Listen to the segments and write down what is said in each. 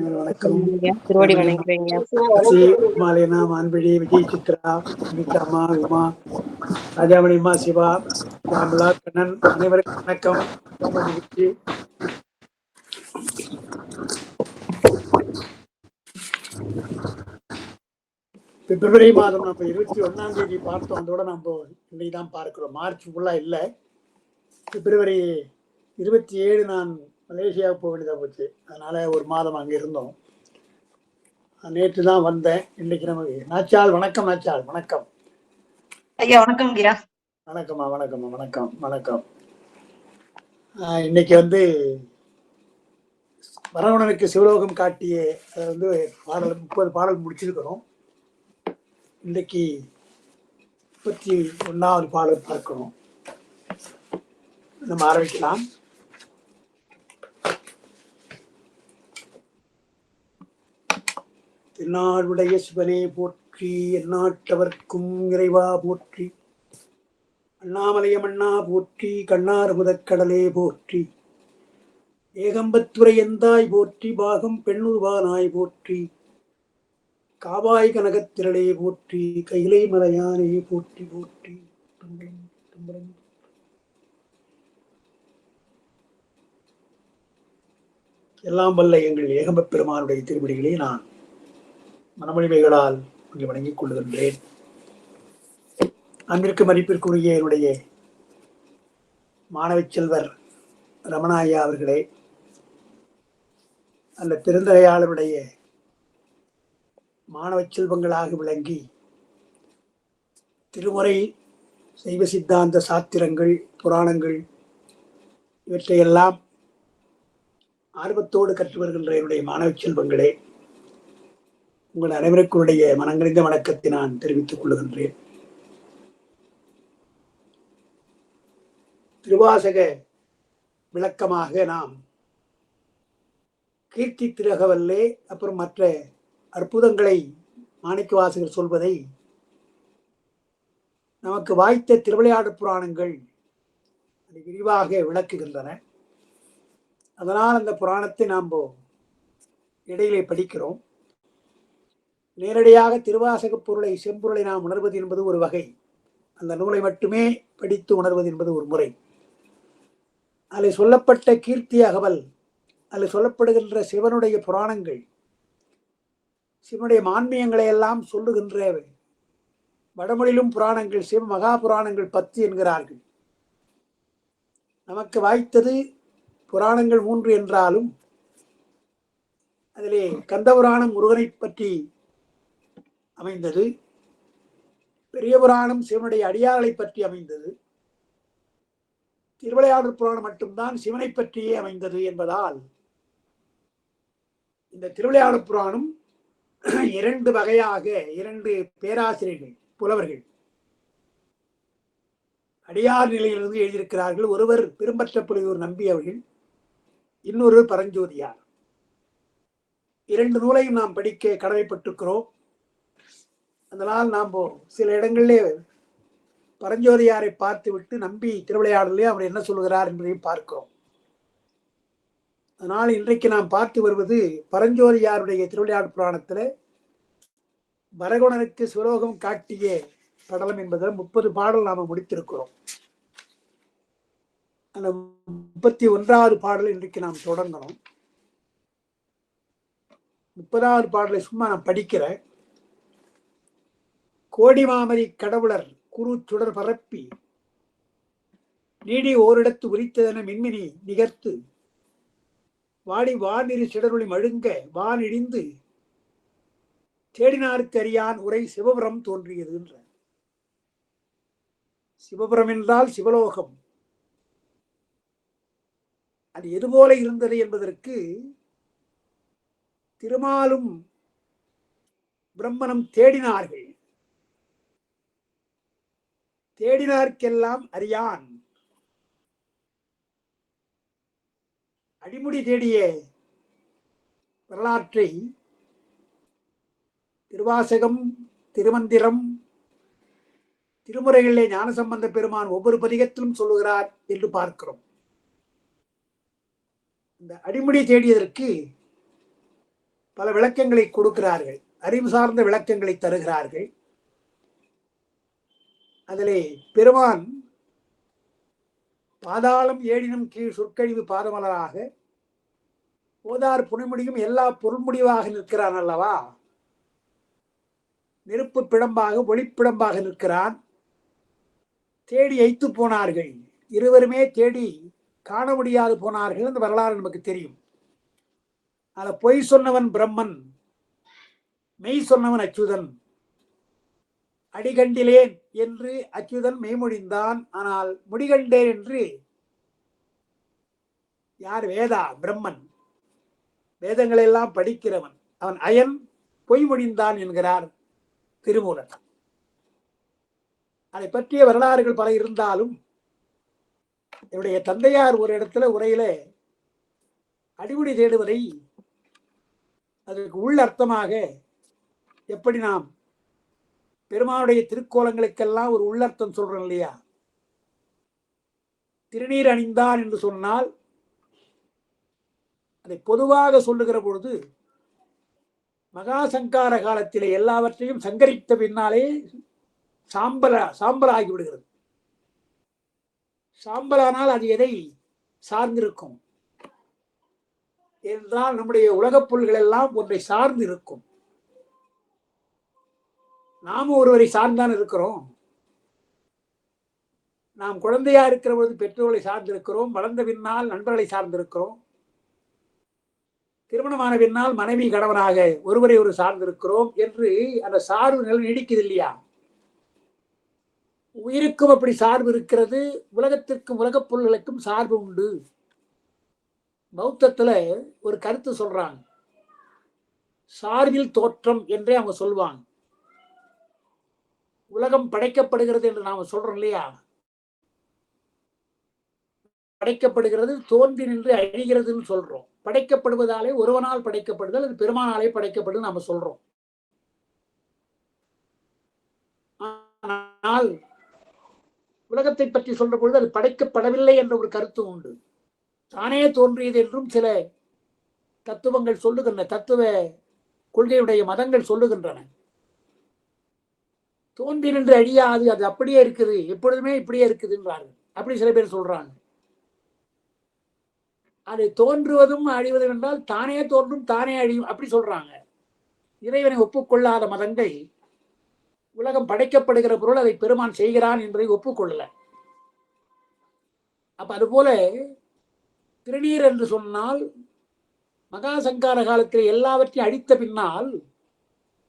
வணக்கம். திருவடி வணங்குறீங்க. மாலேனா, மான்பிழி, விஜய் சித்ரா, அம்மா, உமா, ராஜாமணி அம்மா, சிவா, ராமுலா, கண்ணன், அனைவருக்கும் வணக்கம். ரொம்ப மகிழ்ச்சி. பிப்ரவரி மாதம் நம்ம 21ஆம் தேதி பார்த்தோம். அதோட நம்ம இன்னைக்கு தான் பார்க்கிறோம். மார்ச் ஃபுல்லா இல்லை. பிப்ரவரி 27 நான் மலேசியாவுக்கு போக வேண்டியதாக போச்சு. அதனால ஒரு மாதம் அங்கே இருந்தோம். நேற்று தான் வந்தேன். இன்னைக்கு நமக்கு நாச்சால் வணக்கம். நாச்சால் வணக்கம். ஐயா வணக்கம் ஐயா. வணக்கம்மா. வணக்கம்மா. வணக்கம் வணக்கம். இன்னைக்கு வந்து வரவணனுக்கு சிவலோகம் காட்டிய வந்து பாடல் 30 பாடல் முடிச்சிருக்கிறோம். இன்னைக்கு 31வது பாடல் பார்க்கணும். நம்ம ஆரம்பிக்கலாம். தென்னாடுடைய சிவனே போற்றி, எந்நாட்டவர்க்கும் இறைவா போற்றி, அண்ணாமலையம் அண்ணா போற்றி, கண்ணார் முதற்கடலே போற்றி, ஏகம்பத்துரை எந்தாய் போற்றி, பாகம் பெண்ணுருவானாய் போற்றி, காவாய் கனகத்திரளே போற்றி, கைலை மலையானே போற்றி போற்றி. எல்லாம் வல்ல எங்கள் ஏகம்பப் பெருமானுடைய திருவடிகளே நான் மனமொழிமைகளால் உங்களை வணங்கிக் கொள்கின்றேன். அன்பிற்கு மதிப்பிற்குரிய என்னுடைய மாணவ செல்வர் ரமணாயா அவர்களே, அந்த பெருந்தகையாளருடைய மாணவ செல்வங்களாக விளங்கி திருமுறை, சைவ சித்தாந்த சாத்திரங்கள், புராணங்கள் இவற்றையெல்லாம் ஆர்வத்தோடு கற்று வருகின்ற என்னுடைய மாணவ செல்வங்களே, உங்கள் அனைவருக்குடைய மனங்கணிந்த வணக்கத்தை நான் தெரிவித்துக் கொள்கின்றேன். திருவாசக விளக்கமாக நாம் கீர்த்தி திலகவல்லே, அப்புறம் மற்ற அற்புதங்களை மாணிக்க வாசகர் சொல்வதை நமக்கு வாய்த்த திருவிளையாடற் புராணங்கள் அதை விரிவாக விளக்குகின்றன. அதனால் அந்த புராணத்தை நாம் இடையிலே படிக்கிறோம். நேரடியாக திருவாசக பொருளை, செம்பொருளை நாம் உணர்வது என்பது ஒரு வகை. அந்த நூலை மட்டுமே படித்து உணர்வது என்பது ஒரு முறை. அதில் சொல்லப்பட்ட கீர்த்தி அகவல், அதில் சொல்லப்படுகின்ற சிவனுடைய புராணங்கள், சிவனுடைய மான்மியங்களை எல்லாம் சொல்லுகின்ற வடமொழியிலும் புராணங்கள், சிவ மகா புராணங்கள் 10 என்கிறார்கள். நமக்கு வாய்த்தது புராணங்கள் 3 என்றாலும் அதிலே கந்தபுராணம் முருகனை பற்றி அமைந்தது, பெரிய புராணம் சிவனுடைய அடியார்களை பற்றி அமைந்தது, திருவிளையாடற் புராணம் மட்டும்தான் சிவனை பற்றியே அமைந்தது என்பதால் இந்த திருவிளையாடற் புராணம் 2 வகையாக 2 பேராசிரியர்கள், புலவர்கள் அடியார் நிலையிலிருந்து எழுதியிருக்கிறார்கள். ஒருவர் பெரும்பற்ற புலியூர் நம்பி அவர்கள், இன்னொரு பரஞ்சோதியார். 2 நூலையும் நாம் படிக்க கடமைப்பட்டிருக்கிறோம். அதனால் நாம் சில இடங்களிலே பரஞ்சோதியாரை பார்த்து விட்டு நம்பி திருவிளையாடலே அவர் என்ன சொல்கிறார் என்பதையும் பார்க்கிறோம். அதனால் இன்றைக்கு நாம் பார்த்து வருவது பரஞ்சோதியாருடைய திருவிளையாடற் புராணத்தில் வரகுணனுக்கு சிவலோகம் காட்டிய படலம் என்பதில் 30 பாடல் நாம் முடித்திருக்கிறோம். அந்த 31வது பாடல் இன்றைக்கு நாம் தொடங்கணும். 30வது பாடலை சும்மா நான் படிக்கிறேன். கோடி மாமரி கடவுளர் குரு சுடர் பரப்பி நீடி ஓரிடத்து உரித்ததென மின்மினி நிகர்த்து வாடி வானிரு சிடரொளி மழுங்க வானிடிந்து தேடினாருக்கு அறியான் உரை சிவபுரம் தோன்றியது என்ற. சிவபுரம் என்றால் சிவலோகம். அது எதுபோல இருந்தது என்பதற்கு திருமாலும் பிரம்மனும் தேடினார்கள். தேடினார்க்கெல்லாம் அறியான், அடிமுடி தேடிய வரலாற்றை திருவாசகம், திருமந்திரம், திருமுறைகளிலே ஞானசம்பந்த பெருமான் ஒவ்வொரு பதிகத்திலும் சொல்லுகிறார் என்று பார்க்கிறோம். இந்த அடிமுடி தேடியதற்கு பல விளக்கங்களை கொடுக்கிறார்கள், அறிவு சார்ந்த விளக்கங்களை தருகிறார்கள். அதிலே பெருமான் பாதாளம் ஏழினும் கீழ் சொற்கழிவு பாதமலராக ஓதார் புனைமுடியும் எல்லா பொருள் முடிவாக நிற்கிறான் அல்லவா. நெருப்பு பிழம்பாக ஒளிப்பிழம்பாக நிற்கிறான். தேடி ஐத்து போனார்கள், இருவருமே தேடி காண முடியாது போனார்கள். அந்த வரலாறு நமக்கு தெரியும். அதில் பொய் சொன்னவன் பிரம்மன், மெய் சொன்னவன் அச்சுதன். அடிகண்டிலேன் என்று அச்சுதன் மெய்மொழிந்தான். ஆனால் முடிகண்டேன் என்று யார்? வேதா பிரம்மன், வேதங்களை எல்லாம் படிக்கிறவன் அவன் அயன் பொய் மொழிந்தான் என்கிறார் திருமூலர். அதை பற்றிய வரலாறுகள் பல இருந்தாலும் என்னுடைய தந்தையார் ஒரு இடத்துல உரையில அடிமுடி தேடுவதை அதற்கு உள்ளர்த்தமாக, எப்படி நாம் பெருமானுடைய திருக்கோலங்களுக்கெல்லாம் ஒரு உள்ளர்த்தம் சொல்றோம் இல்லையா, திருநீர் அணிந்தான் என்று சொன்னால் அதை பொதுவாக சொல்லுகிற பொழுது மகாசங்கார காலத்திலே எல்லாவற்றையும் சங்கரித்த பின்னாலே சாம்பல் ஆகிவிடுகிறது. சாம்பலானால் அது எதை சார்ந்திருக்கும் என்றால் நம்முடைய உலகப் பொருள்கள் எல்லாம் ஒன்றை சார்ந்து இருக்கும். நாமும் ஒருவரை சார்ந்தான் இருக்கிறோம். நாம் குழந்தையா இருக்கிற பொழுது பெற்றோர்களை சார்ந்திருக்கிறோம், வளர்ந்த பின்னால் நண்பர்களை சார்ந்திருக்கிறோம், திருமணமான பின்னால் மனைவி கணவனாக ஒருவரை ஒரு சார்ந்திருக்கிறோம் என்று அந்த சார்பு நிலை நீடிக்குது இல்லையா. உயிருக்கும் அப்படி சார்பு இருக்கிறது, உலகத்திற்கும் உலகப் பொருள்களுக்கும் சார்பு உண்டு. பௌத்தத்துல ஒரு கருத்து சொல்றாங்க, சார்பில் தோற்றம் என்றே அவங்க சொல்லுவாங்க. உலகம் படைக்கப்படுகிறது என்று நாம சொல்றோம் இல்லையா, படைக்கப்படுகிறது தோன்றி நின்று அழிகிறதுன்னு சொல்றோம். படைக்கப்படுவதாலே ஒருவனால் படைக்கப்படுதல், அது பெருமானாலே படைக்கப்படுது நாம சொல்றோம். ஆனால் உலகத்தை பற்றி சொல்ற பொழுது அது படைக்கப்படவில்லை என்ற ஒரு கருத்து உண்டு. தானே தோன்றியது என்றும் சில தத்துவங்கள் சொல்லுகின்றன, தத்துவ கொள்கையுடைய மதங்கள் சொல்லுகின்றன. தோன்றி நின்று அழியாது, அது அப்படியே இருக்குது, எப்பொழுதுமே இப்படியே இருக்குதுன்றார்கள். அப்படி சில பேர் சொல்றாங்க. அது தோன்றுவதும் அழிவதும் என்றால் தானே தோன்றும் தானே அழியும் அப்படி சொல்றாங்க. இறைவனை ஒப்புக்கொள்ளாத மதங்கள் உலகம் படைக்கப்படுகிற பொருள் அதை பெருமான் செய்கிறான் என்பதை ஒப்புக்கொள்ளல. அப்ப அதுபோல திருநீர் என்று சொன்னால் மகாசங்கார காலத்தில் எல்லாவற்றையும் அழித்த பின்னால்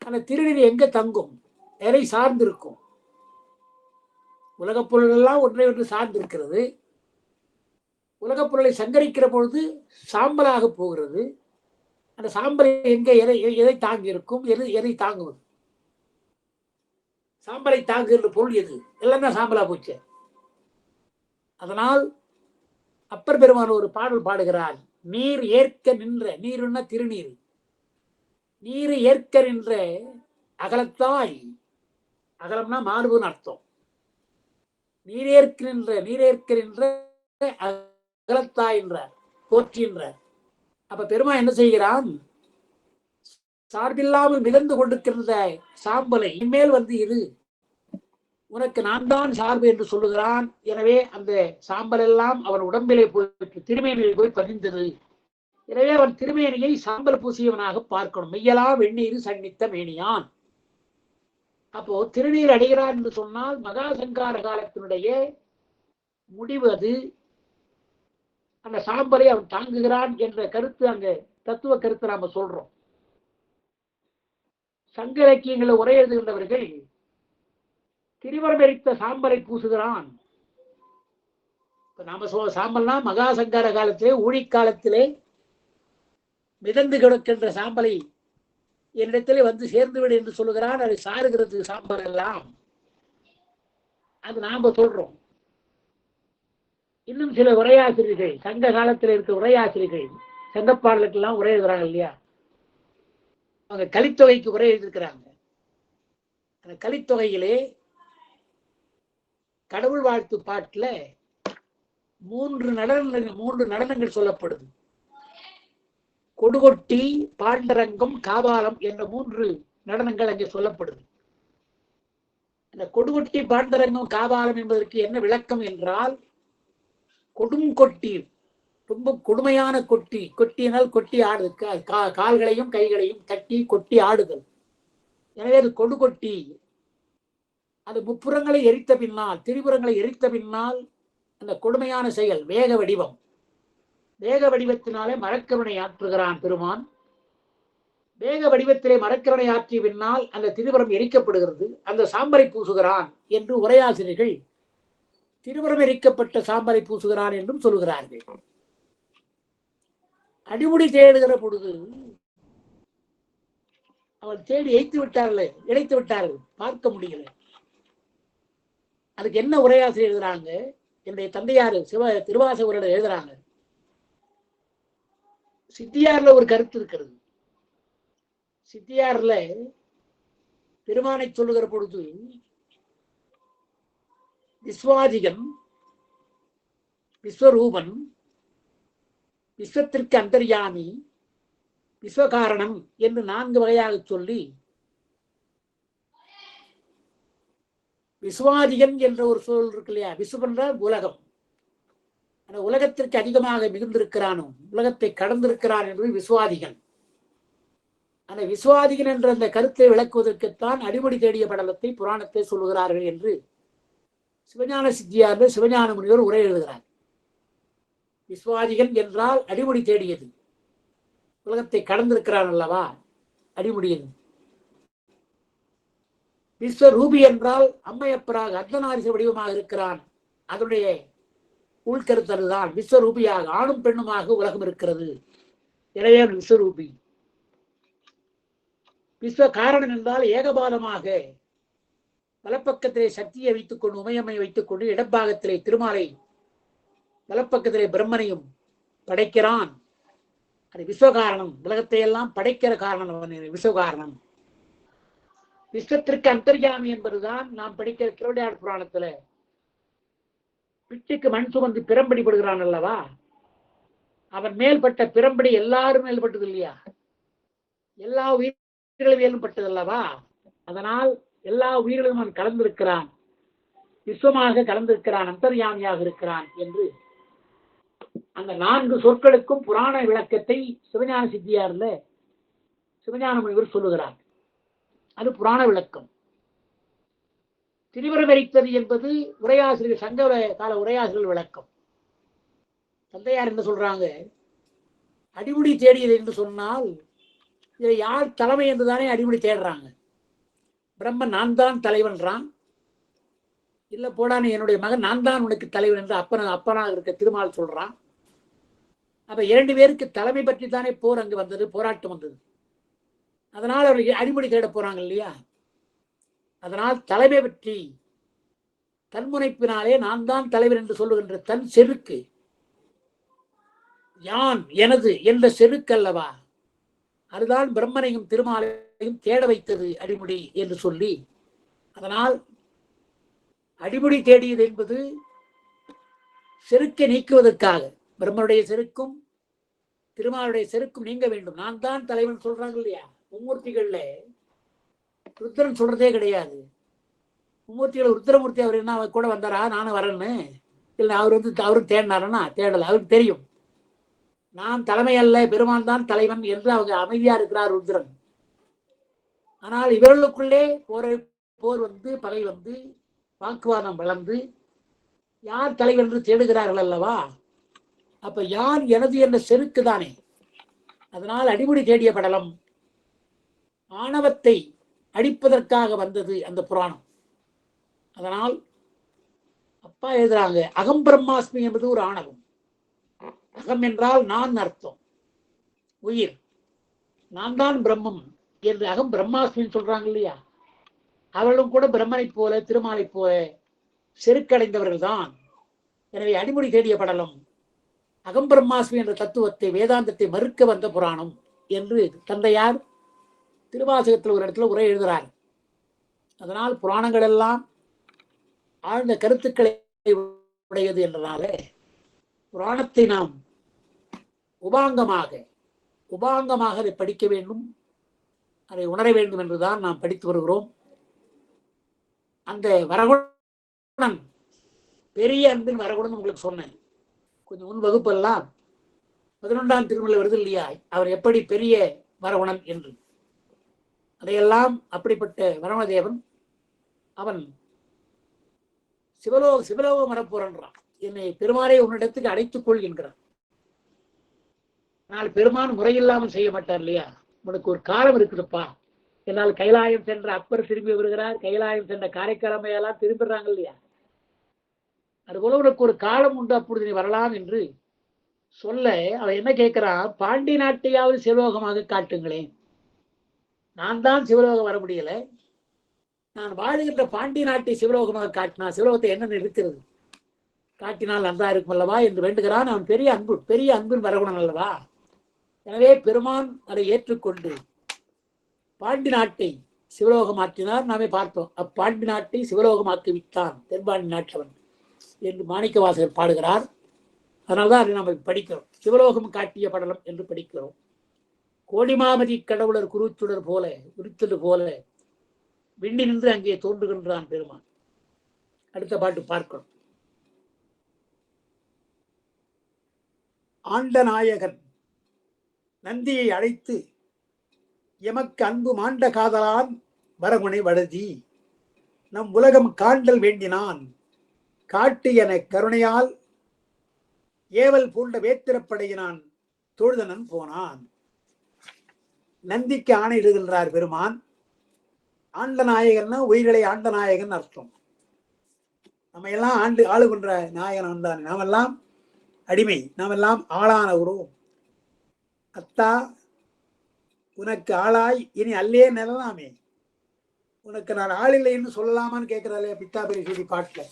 அந்த திருநீர் எங்க தங்கும், எதை சார்ந்திருக்கும்? உலகப் பொருள் எல்லாம் ஒன்றை ஒன்று சார்ந்திருக்கிறது. உலகப் பொருளை சங்கரிக்கிற பொழுது சாம்பலாக போகிறது. அந்த சாம்பலை எங்க எதை தாங்கி இருக்கும், எதை தாங்குவது? சாம்பலை தாங்குகின்ற பொருள் எது? எல்லாம் தான் சாம்பலா போச்சு. அதனால் அப்பர் பெருமான் ஒரு பாடல் பாடுகிறார், நீர் ஏற்க நின்ற, நீருன்னா திருநீர், நீர் ஏற்க நின்ற அகலத்தாய், அகலம்னா மார்புன்னு அர்த்தம். நீரேற்க நின்ற அகலத்தாய் என்றார், போற்றின்றார். அப்ப பெருமான் என்ன செய்கிறான்? சார்பில்லாமல் மிதந்து கொண்டிருக்கின்ற சாம்பலை இனிமேல் வந்து இரு, உனக்கு நான் தான் சார்பு என்று சொல்லுகிறான். எனவே அந்த சாம்பல் எல்லாம் அவன் உடம்பிலே போய் திருமேனிலே போய் பதிந்தது. எனவே அவன் திருமேனியை சாம்பல் பூசியவனாக பார்க்கணும். மெய்யலா வெந்நீர் சன்னித்த மேனியான். அப்போ திருநீர் அடைகிறான் என்று சொன்னால் மகாசங்கார காலத்தினுடைய முடிவு அது. அந்த சாம்பலை அவன் தாங்குகிறான் என்ற கருத்து அங்க தத்துவ கருத்தை நாம சொல்றோம். சங்க இலக்கியங்களை உரை எழுதுகின்றவர்கள் திரிவரமெரித்த சாம்பலை பூசுகிறான். நாம சாம்பல்னா மகாசங்கார காலத்திலே ஊழிக்காலத்திலே மிதந்து கிடக்கின்ற சாம்பலை என்னிடத்திலே வந்து சேர்ந்துவிடு என்று சொல்லுகிறான். அதை சாருகிறது சாம்பல் எல்லாம், அது நாம சொல்றோம். இன்னும் சில உரையாசிரியர்கள், சங்க காலத்தில் இருக்க உரையாசிரியர்கள் சங்கப்பாடலுக்கெல்லாம் உரை எழுதுறாங்க இல்லையா, அவங்க கலித்தொகைக்கு உரை எழுதியிருக்கிறாங்க. அந்த கலித்தொகையிலே கடவுள் வாழ்த்து பாட்டுல 3 நடனங்கள் சொல்லப்படுது. கொடுகொட்டி, பாண்டரங்கம், காபாலம் என்ற 3 நடனங்கள் அங்கே சொல்லப்படுது. இந்த கொடுகொட்டி, பாண்டரங்கம், காபாலம் என்பதற்கு என்ன விளக்கம் என்றால், கொடுங்கொட்டி, ரொம்ப கொடுமையான கொட்டி, கொட்டினால் கொட்டி ஆடுது, கால்களையும் கைகளையும் தட்டி கொட்டி ஆடுதல். எனவே அது கொடுகொட்டி. அது முப்புறங்களை எரித்த பின்னால், திரிபுரங்களை எரித்த பின்னால் அந்த கொடுமையான செயல் வேக வடிவம். வேக வடிவத்தினாலே மரக்கருணை ஆற்றுகிறான் பெருமான். வேக வடிவத்திலே மரக்கருணை ஆற்றிய பின்னால் அந்த திரிபுரம் எரிக்கப்படுகிறது, அந்த சாம்பரை பூசுகிறான் என்று உரையாசிரியர்கள் திரிபுரம் எரிக்கப்பட்ட சாம்பரை பூசுகிறான் என்றும் சொல்கிறார்கள். அடிமுடி தேடுகிற பொழுது அவள் தேடி எய்த்து விட்டார்கள், இழைத்து விட்டார்கள், பார்க்க முடியல. அதுக்கு என்ன உரையாசிரியர் எழுதுறாங்க? என்னுடைய தந்தையார் திருவாசகர் எழுதுறாங்க. சித்தியார்ல ஒரு கருத்து இருக்கிறது. சித்தியார்ல பெருமானை சொல்லுகிற பொழுது விஸ்வாதிகன், விஸ்வரூபன், விஸ்வத்திற்கு அந்தர்யாமி, விஸ்வகாரணம் என்று 4 வகையாக சொல்லி, விஸ்வாதிகன் என்ற ஒரு சொல் இருக்கு இல்லையா, விஸ்வம் என்றால் உலகம், அந்த உலகத்திற்கு அதிகமாக மிகுந்திருக்கிறானோ, உலகத்தை கடந்திருக்கிறான் என்பது விஸ்வாதிகன். அந்த விஸ்வாதிகன் என்ற அந்த கருத்தை விளக்குவதற்குத்தான் அடிமுடி தேடிய படலத்தை புராணத்தை சொல்லுகிறார்கள் என்று சிவஞான சித்தியார் சிவஞான முனிவர் உரை எழுதுகிறார். விஸ்வாதிகன் என்றால் அடிமுடி தேடியது, உலகத்தை கடந்திருக்கிறான் அல்லவா அடிமுடியது. விஸ்வரூபி என்றால் அம்மையப்பராக அர்த்தநாரிச வடிவமாக இருக்கிறான், அதனுடைய உள்கருத்தல்தான் விஸ்வரூபியாக ஆணும் பெண்ணுமாக உலகம் இருக்கிறது, எனவே விஸ்வரூபி. விஸ்வ காரணன் என்றால் ஏகபாதமாக வலப்பக்கத்திலே சக்தியை வைத்துக் கொண்டு, உமையம்மை வைத்துக் கொண்டு, இடப்பாகத்திலே திருமாலை, வலப்பக்கத்திலே பிரம்மனையும் படைக்கிறான். அது விஸ்வகாரணம், உலகத்தை எல்லாம் படைக்கிற காரணம் விஸ்வகாரணம். விஸ்வத்திற்கு அந்தர்யாமி என்பதுதான் நாம் படிக்கிற திருவிளையாடு புராணத்துல பிச்சுக்கு மண் சுமந்து பிரம்படி படுகிறான் அல்லவா, அவன் மேல்பட்ட பிரம்படி எல்லாரும் மேல்பட்டது இல்லையா, எல்லா உயிர்களும் மேல்பட்டது அல்லவா, அதனால் எல்லா உயிர்களும் அவன் கலந்திருக்கிறான், விஸ்வமாக கலந்திருக்கிறான், அந்தர்யாமியாக இருக்கிறான் என்று அந்த 4 சொற்களுக்கும் புராண விளக்கத்தை சிவஞான சித்தியார்ல சிவஞான முனிவர் சொல்லுகிறார். அது புராண விளக்கம். திரிபுரம் எரித்தது என்பது உரையாசிரியர் சங்க கால உரையாசிரியர் விளக்கம். தந்தையார் என்ன சொல்றாங்க, அடிமுடி தேடியது என்று சொன்னால் இதை யார் தலைமை என்றுதானே அடிமுடி தேடுறாங்க. பிரம்மன் நான் தான் தலைவன்றான், இல்ல போடானே என்னுடைய மகன் நான் தான் உனக்கு தலைவன் என்று அப்பனாக இருக்க திருமால் சொல்றான். அப்ப 2 பேருக்கு தலைமை பற்றி தானே போர் அங்கு வந்தது, போராட்டம் வந்தது. அதனால் அவர்கள் அடிமுடி தேட போறாங்க இல்லையா. அதனால் தலைமை பற்றி தன்முனைப்பினாலே நான் தான் தலைவர் என்று சொல்லுகின்ற தன் செருக்கு, யான் எனது என்ற செருக்கு அல்லவா, அதுதான் பிரம்மனையும் திருமாலையும் தேட வைத்தது அடிமுடி என்று சொல்லி, அதனால் அடிமுடி தேடியது என்பது செருக்கை நீக்குவதற்காக, பிரம்மனுடைய செருக்கும் திருமாலுடைய செருக்கும் நீங்க வேண்டும், நான் தான் தலைவன் சொல்றாங்க இல்லையா. மும்மூர்த்திகள்ல ருத்ரன் சொல்றதே கிடையாது. மும்மூர்த்திகள் ருத்ரமூர்த்தி அவர் என்ன கூட வந்தாரா, நானும் வரேன்னு, இல்லை அவரும் தேடினாருன்னா தேடல, அவருக்கு தெரியும் நான் தலைமை அல்ல, பெருமான் தான் தலைவன் என்று அவங்க அமைதியா இருக்கிறார் ருத்ரன். ஆனால் இவர்களுக்குள்ளே போர் வந்து, பகை வந்து, வாக்குவாதம் வளர்ந்து யார் தலைவர் என்று தேடுகிறார்கள் அல்லவா. அப்ப யார் எனது என்ற செருக்கு தானே. அதனால் அடிமுடி தேடிய படலம் ஆணவத்தை அடிப்பதற்காக வந்தது அந்த புராணம். அதனால் அப்பா எழுதுறாங்க, அகம் பிரம்மாஸ்மி என்பது ஒரு ஆணவம். அகம் என்றால் நான் அர்த்தம், உயிர், நான் தான் பிரம்மம் என்று அகம் பிரம்மாஸ்மின்னு சொல்றாங்க இல்லையா. அவர்களும் கூட பிரம்மனை போல திருமாலை போல செருக்கடைந்தவர்கள் தான். எனவே அடிமுடி தேடிய படலம் அகம் பிரம்மாஸ்மி என்ற தத்துவத்தை, வேதாந்தத்தை மறுக்க வந்த புராணம் என்று தந்தையார் திருவாசகத்தில் ஒரு இடத்துல உரை எழுதுகிறார். அதனால் புராணங்கள் எல்லாம் ஆழ்ந்த கருத்துக்களை உடையது என்றனால புராணத்தை நாம் உபாங்கமாக உபாங்கமாக அதை படிக்க வேண்டும், அதை உணர வேண்டும் என்றுதான் நாம் படித்து வருகிறோம். அந்த வரகுணன் பெரிய அன்பின் வரகுணன் உங்களுக்கு சொன்னேன் கொஞ்சம் முன் வகுப்பெல்லாம். 11ஆம் திருமுறை வருது இல்லையா, அவர் எப்படி பெரிய வரகுணன் என்று. அதையெல்லாம் அப்படிப்பட்ட வரகுணதேவன் அவன் சிவலோக மரப்போறான், என்னை பெருமானை உன்னிடத்துக்கு அழைத்துக் கொள் என்கிறான். ஆனால் பெருமான் முறையில்லாமல் செய்ய மாட்டார் இல்லையா, உனக்கு ஒரு காலம் இருக்குதுப்பா. என்னால் கைலாயம் சென்ற அப்பர் திரும்பி வருகிறார், கைலாயம் சென்ற காரைக்காலமையெல்லாம் திரும்பிடுறாங்க இல்லையா. அதுபோல உனக்கு ஒரு காலம் உண்டு, அப்பொழுது நீ வரலாம் என்று சொல்ல அவன் என்ன கேட்கிறான், பாண்டி நாட்டையாவது சிவலோகமாக காட்டுங்களேன். நான் தான் சிவலோகம் வர முடியல, நான் வாழுகின்ற பாண்டி நாட்டை சிவலோகமாக காட்டினா சிவலோகத்தை என்ன இருக்கிறது, காட்டினால் நன்றா இருக்கும் அல்லவா என்று வேண்டுகிறான். அவன் பெரிய அன்பின் வரகுணன் அல்லவா. எனவே பெருமான் அதை ஏற்றுக்கொண்டு பாண்டி நாட்டை சிவலோகம் ஆற்றினார். நாமே பார்த்தோம், அப்பாண்டி நாட்டை சிவலோகமாக்கி விட்டான் தென்பாண்டி நாட்டவன் என்று மாணிக்க வாசகர் பாடுகிறார். அதனால்தான் அதை நாம் படிக்கிறோம், சிவலோகம் காட்டிய படலம் என்று படிக்கிறோம். கோடிமாமதி கடவுளர் குருச்சுடர் போல உரித்தது போல விண்ணி நின்று அங்கே தோன்றுகின்றான் பெருமான். அடுத்த பாட்டு பார்க்கிறோம். ஆண்ட நாயகன் நந்தியை அழைத்து எமக்கு அன்பு மாண்ட காதலான் வரகுணை வடதி நம் உலகம் காண்டல் வேண்டினான் காட்டு என கருணையால் ஏவல் பூண்ட வேத்திரப்படையினான் தொழுதனன் போனான். நந்திக்கு ஆணையிடுகின்றார் பெருமான். ஆண்ட நாயகன்னா உயிர்களை ஆண்ட நாயகன் அர்த்தம். நம்ம எல்லாம் ஆளுகின்ற நாயகன் தான், நாமெல்லாம் அடிமை, நாமெல்லாம் ஆளானவரும். அத்தா உனக்கு ஆளாய் இனி அல்லே நிலலாமே, உனக்கு நான் ஆள் இல்லைன்னு சொல்லலாமான்னு கேட்கிறாளே பித்தாபெரி செய்தி பாட்டுல.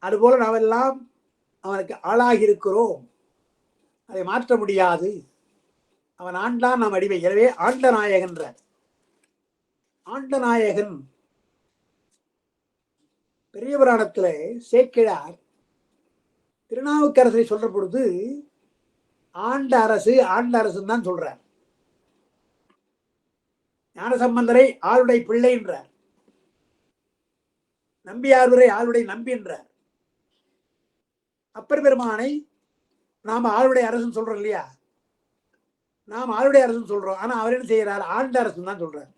அதுபோல நாமெல்லாம் அவனுக்கு ஆளாகி இருக்கிறோம், அதை மாற்ற முடியாது. அவன் ஆண்டான், நாம் அடிமை. எனவே ஆண்ட நாயகன்ற ஆண்ட நாயகன் பெரிய புராணத்துல சேக்கிழார் திருநாவுக்கரசரை சொல்ற பொழுது ஆண்ட அரசுன்னு தான் சொல்றார். ஞானசம்பந்தரை ஆளுடை பிள்ளை என்றார், நம்பியாரூரை ஆளுடை நம்பி என்றார். அப்பர் பெருமானை நாம ஆளுடைய அரசுன்னு சொல்றோம் இல்லையா, நாம் ஆளுடைய அரசுன்னு சொல்றோம். ஆனா அவர் என்ன செய்யறார், ஆண்ட அரசுன்னு தான் சொல்றார்.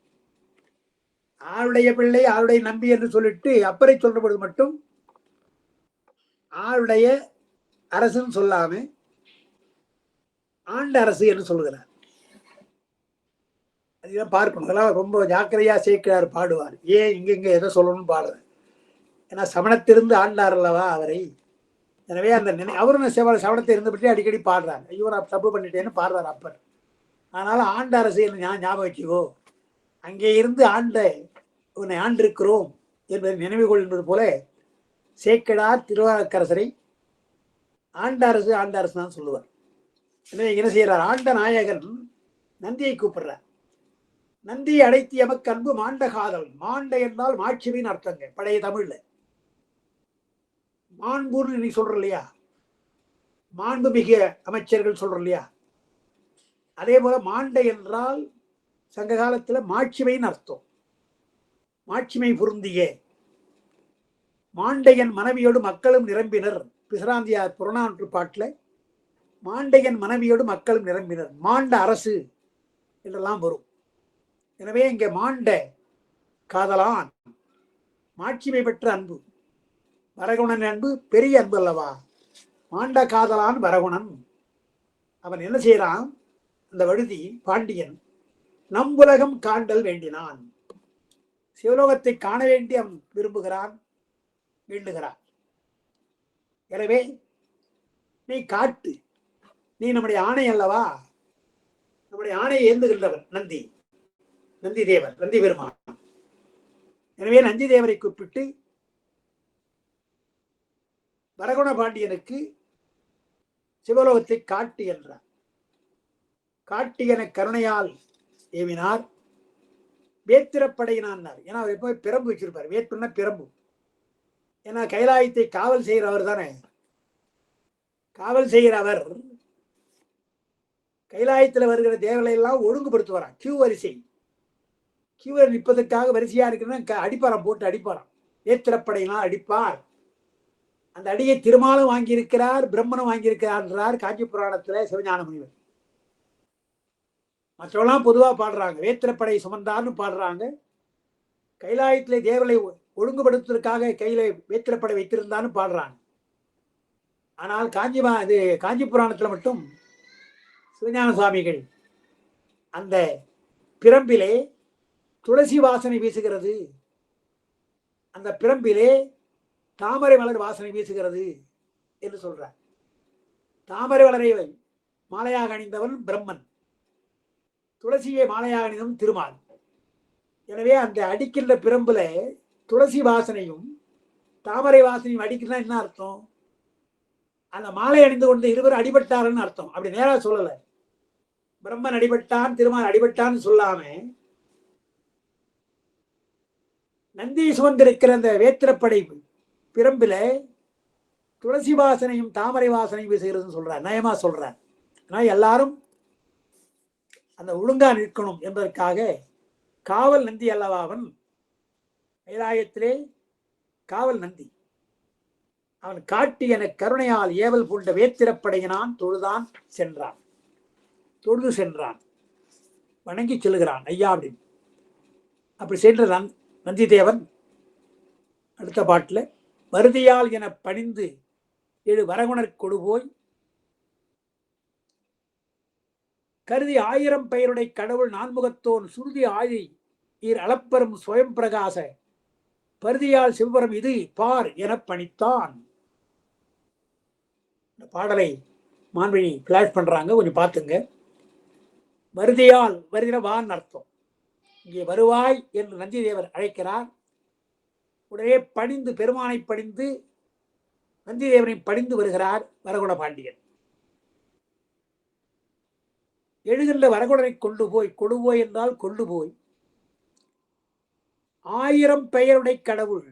ஆளுடைய பிள்ளை ஆளுடைய நம்பி என்று சொல்லிட்டு அப்பரை சொல்ற பொழுது மட்டும் ஆளுடைய அரசுன்னு சொல்லாம ஆண்ட அரசு என்று சொல்லுகிறார். அதுதான் பார்க்கணும். அதெல்லாம் ரொம்ப ஜாக்கிரதையா சேர்க்கிறார், பாடுவார். ஏன் இங்க எதை சொல்லணும்னு பாடுற, ஏன்னா சமணத்திலிருந்து ஆண்டார் அல்லவா அவரை. எனவே அந்த அவரும் சவணத்தை இருந்தபடி அடிக்கடி பாடுறார். ஐயோ நான் தப்பு பண்ணிட்டேன்னு பாடுறார் அப்பர். அதனால ஆண்ட அரசு என்ன ஞாபகம் வச்சுக்கோ, அங்கே இருந்து உன்னை ஆண்டிருக்கிறோம் என்பதை நினைவு கொள் என்பது போல சேக்கிழார் திருவாரக்கரசரை ஆண்ட அரசு தான் சொல்லுவார். எனவே என்ன செய்யறார், ஆண்ட நாயகன் நந்தியை கூப்பிடுறார். நந்தியை அடைத்து எமக்கு அன்பு மாண்ட காதல். மாண்ட என்றால் மாட்சிவின் அர்த்தங்க பழைய தமிழ்ல. மாண்புன்னு நீ சொல்ற இல்லையா, மாண்பு மிக அமைச்சர்கள் சொல்ற இல்லையா, அதே போல மாண்ட என்றால் சங்க காலத்துல மாட்சிமையின் அர்த்தம். மாட்சிமை பொருந்திய மாண்டையன் மனைவியோடு மக்களும் நிரம்பினர். பிசிராந்தியார் புறநானூற்று பாட்டுல மாண்டையன் மனைவியோடு மக்களும் நிரம்பினர், மாண்ட அரசு என்றெல்லாம் வரும். எனவே இங்கே மாண்ட காதலான் மாட்சிமை பெற்ற அன்பு, வரகுணன் அன்பு பெரிய அன்பு அல்லவா. மாண்ட காதலான் வரகுணன். அவன் என்ன செய்யறான், அந்த வழுதி பாண்டியன் நம் உலகம் காண்டல் வேண்டினான், சிவலோகத்தை காண வேண்டி அவன் விரும்புகிறான், வேண்டுகிறான். எனவே நீ காட்டு, நீ நம்முடைய ஆணை அல்லவா, நம்முடைய ஆணையை ஏந்துகின்றவர் நந்தி தேவர், நந்தி பெருமான். எனவே நந்தி தேவரை கூப்பிட்டு வரகுண பாண்டியனுக்கு சிவலோகத்தை காட்டு என்றார். காட்டு என கருணையால் ஏவினார், வேத்திரப்படையினார். ஏன்னா அவர் எப்பவுமே பிரம்பு வச்சிருப்பார், வேற்றுன்னா பிரம்பு. ஏன்னா கைலாயத்தை காவல் செய்கிறவர் தானே. காவல் செய்கிறவர் கைலாயத்தில் வருகிற தேவர்களை எல்லாம் ஒழுங்குபடுத்துவாராம். கியூ வரிசை, கியூவில் நிற்பதற்காக வரிசையா இருக்குன்னா அடிப்பாராம், போட்டு அடிப்பாராம். வேத்திரப்படையினால் அடிப்பார். அந்த அடியை திருமாலும் வாங்கியிருக்கிறார், பிரம்மனும் வாங்கியிருக்கிறார் காஞ்சி புராணத்துல சிவஞான முனிவர். மற்றவெல்லாம் பொதுவா பாடுறாங்க, வேத்திரப்படை சுமந்தார்னு பாடுறாங்க. கைலாயத்திலே தேவர்களை ஒழுங்குபடுத்துவதற்காக கையில வேத்திரப்படை வைத்திருந்தான்னு பாடுறாங்க. ஆனால் காஞ்சி புராணத்துல மட்டும் சிவஞான சுவாமிகள் அந்த பிரம்பிலே துளசி வாசனை வீசுகிறது, அந்த பிரம்பிலே தாமரை மலர் வாசனை வீசுகிறது என்று சொல்றார். தாமரை மலரை மாலையாக அணிந்தவன் பிரம்மன், துளசியை மாலையாக அணிந்தவன் திருமால். எனவே அந்த அடிக்கின்ற பிரம்புல துளசி வாசனையும் தாமரை வாசனையும் அடிக்கிறதா என்ன அர்த்தம்? அந்த மாலை அணிந்து கொண்டு இருவரும் அடிபட்டாருன்னு அர்த்தம். அப்படி நேரா சொல்லல, பிரம்மன் அடிபட்டான் திருமால் அடிபட்டான்னு சொல்லாம நந்தி சுமந்திருக்கிற அந்த வேத்திரப்படை பிரம்பில துளசி வாசனையும் தாமரை வாசனையும் வீசுகிறதுன்னு சொல்றார், நயமா சொல்றார். ஆனால் எல்லாரும் அந்த ஒழுங்கா நிற்கணும் என்பதற்காக காவல் நந்தி அல்லவா அவன். கைலாயத்திலே காவல் நந்தி அவன். காட்டி என கருணையால் ஏவல் பூண்ட வேத்திரப்படையினான் தொழுதான் சென்றான், தொழுது சென்றான், வணங்கி செல்கிறான் ஐயா அப்படின்னு. அப்படி சென்ற நந்தி தேவன் அடுத்த பாட்டுல வருதியால் என பணிந்து 7 வரகுணர் கொடுபோய் கருதி 1000 பெயருடைய கடவுள் நான்முகத்தோன் சுருதி ஆழி ஈர் அளப்பெரும் சுயம் பிரகாச பருதியால் சிவபுரம் இது பார் என பணித்தான். இந்த பாடலை மாண்புமணி பிளாஷ் பண்றாங்க, கொஞ்சம் பார்த்துங்க. வருதியால், வருதின வான் அர்த்தம். இங்கே வருவாய் என்று நந்தி தேவர் அழைக்கிறார். உடனே பணிந்து, பெருமானை பணிந்து நந்தி தேவனை பணிந்து வருகிறார் வரகுண பாண்டியன். எழுகின்ற வரகுணரை கொண்டு போய், கொடுபோய் என்றால் கொண்டு போய் 1000 பெயருடைய கடவுள்,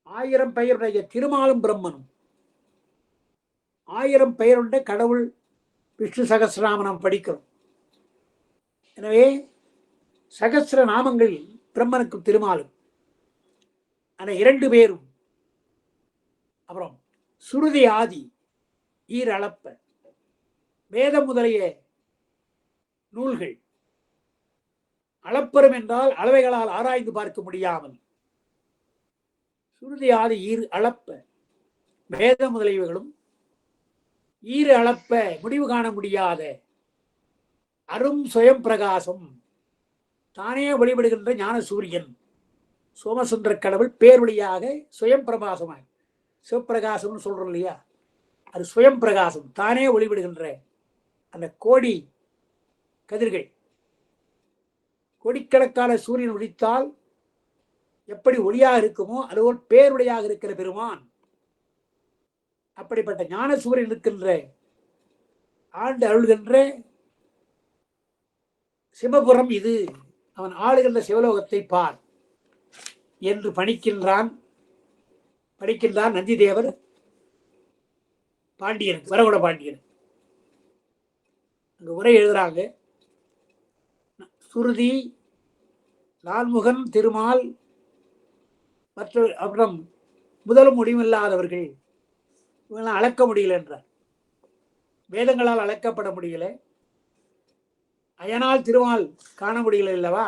1000 பெயருடைய திருமாலும் பிரம்மனும், 1000 பெயருடைய கடவுள் விஷ்ணு சகஸ்ரநாமம் நாம் படிக்கிறோம். எனவே சகஸ்ர நாமங்கள் பிரம்மனுக்கும் திருமாலும். ஆனால் 2 பேரும் அப்புறம் சுருதி ஆதி ஈர் அளப்ப வேதம் முதலிய நூல்கள். அளப்பெரும் என்றால் அளவைகளால் ஆராய்ந்து பார்க்க முடியாமல், சுருதி ஆதி ஈர் அளப்ப வேத முதலியவைகளும், ஈர் அளப்ப முடிவு காண முடியாத அரும் சுயம் பிரகாசம் தானே வழிபடுகின்ற ஞான சூரியன் சோமசுந்தர கடவுள் பேர்வழியாக சுயம் பிரகாசமாய், சிவப்பிரகாசம்னு சொல்றோம் இல்லையா, அது சுயம் பிரகாசம் தானே ஒளிவிடுகின்ற அந்த கோடி கதிர்கள். கோடிக்கணக்கான சூரியன் ஒளித்தால் எப்படி ஒளியாக இருக்குமோ அதுபோல் பேருடையாக இருக்கிற பெருமான். அப்படிப்பட்ட ஞான சூரியன் இருக்கின்ற ஆண்டு அருள்கின்ற சிவபுரம் இது, அவன் ஆளுகின்ற சிவலோகத்தை பார் என்று படிக்கின்றான் நந்தி தேவர் பாண்டியனுக்கு, வரகுண பாண்டியன். அங்க உரை எழுதுறாங்க. சுருதி, நான்முகன், திருமால், மற்ற அப்புறம் முதலும் முடிவில்லாதவர்கள், இவங்களாம் அளக்க முடியல என்றார். வேதங்களால் அளக்கப்பட முடியல, அயனால் திருமால் காண முடியல இல்லவா.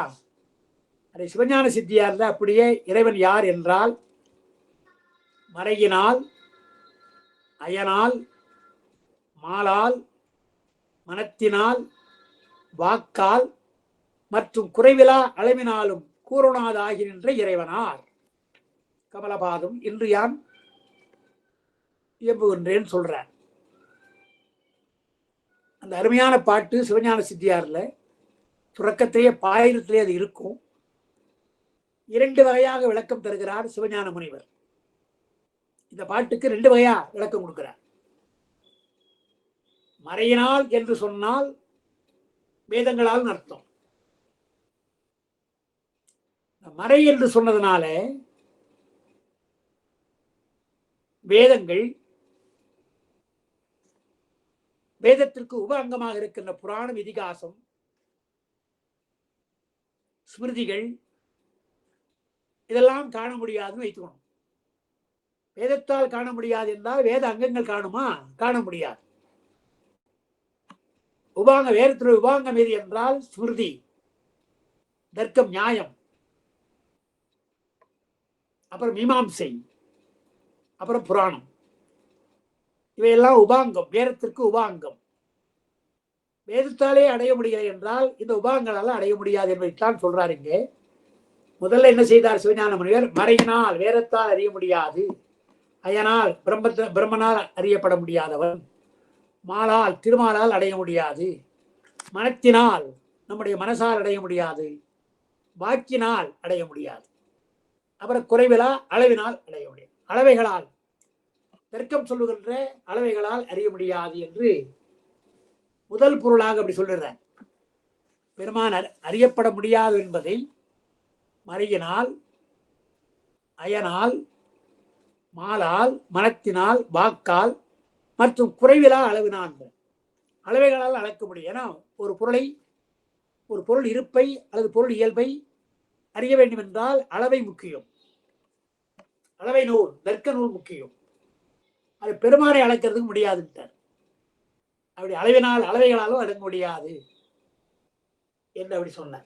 அதை சிவஞான சித்தியார் அப்படியே இறைவன் யார் என்றால் மறையினால், அயனால், மாலால், மனத்தினால், வாக்கால் மற்றும் குறைவிலா அளவினாலும் கூறனாதாகி நின்ற இறைவனார் கமலபாதம் இன்று யான் இயம்புகின்றேன் சொல்றார். அந்த அருமையான பாட்டு சிவஞான சித்தியார்ல துறக்கத்திலேயே பாயிரத்திலே அது இருக்கும். 2 வகையாக விளக்கம் தருகிறார் சிவஞான முனிவர். இந்த பாட்டுக்கு 2 வகையா விளக்கம் கொடுக்கிறார். மறையினால் என்று சொன்னால் வேதங்களால் அர்த்தம். மறை என்று சொன்னதுனால வேதங்கள் வேதத்திற்கு உப அங்கமாக இருக்கின்ற புராணம், இதிகாசம், ஸ்மிருதிகள் இதெல்லாம் காண முடியாதுன்னு வைத்துக்கணும். வேதத்தால் காண முடியாது என்றால் வேத அங்கங்கள் காணுமா? காண முடியாது. உபாங்க, வேதத்தில் உபாங்கம் எது என்றால் ஸ்மிருதி, தர்க்கம், நியாயம், அப்புறம் மீமாம்சை, அப்புறம் புராணம். இவையெல்லாம் உபாங்கம், வேதத்திற்கு உபாங்கம். வேதத்தாலே அடைய முடியலை என்றால் இந்த உபாங்களால் அடைய முடியாது என்பதைத்தான் சொல்றாரு இங்கே. முதல்ல என்ன செய்தார் சிவஞான முனிவர்? மறையினால் வேதத்தால் அறிய முடியாது, அயனால் பிரம்மனால் அறியப்பட முடியாதவன், மாலால் திருமாலால் அடைய முடியாது, மனத்தினால் நம்முடைய மனசால் அடைய முடியாது, வாக்கினால் அடைய முடியாது, அப்புறம் குறைவிலா அளவினால் அடைய முடியாது, அளவைகளால் தர்க்கம் சொல்லுகின்ற அளவைகளால் அறிய முடியாது என்று முதல் பொருளாக அப்படி சொல்லுறார். பெருமான் அறியப்பட முடியாது என்பதை மறையினால், அயனால், மாலால், மனத்தினால், வாக்கால் மற்றும் குறைவிலா அளவினால் அளவைகளால் அளக்க முடியும். ஏன்னா ஒரு பொருள் இருப்பை அல்லது பொருள் இயல்பை அறிய வேண்டும் என்றால் அளவை முக்கியம், அளவை நூல், தர்க்க நூல் முக்கியம். அது பெருமானை அளக்கிறதுக்கு முடியாதுன்றார். அப்படி அளவினால் அளவைகளாலும் அடங்க முடியாது என்று அப்படி சொன்னார்.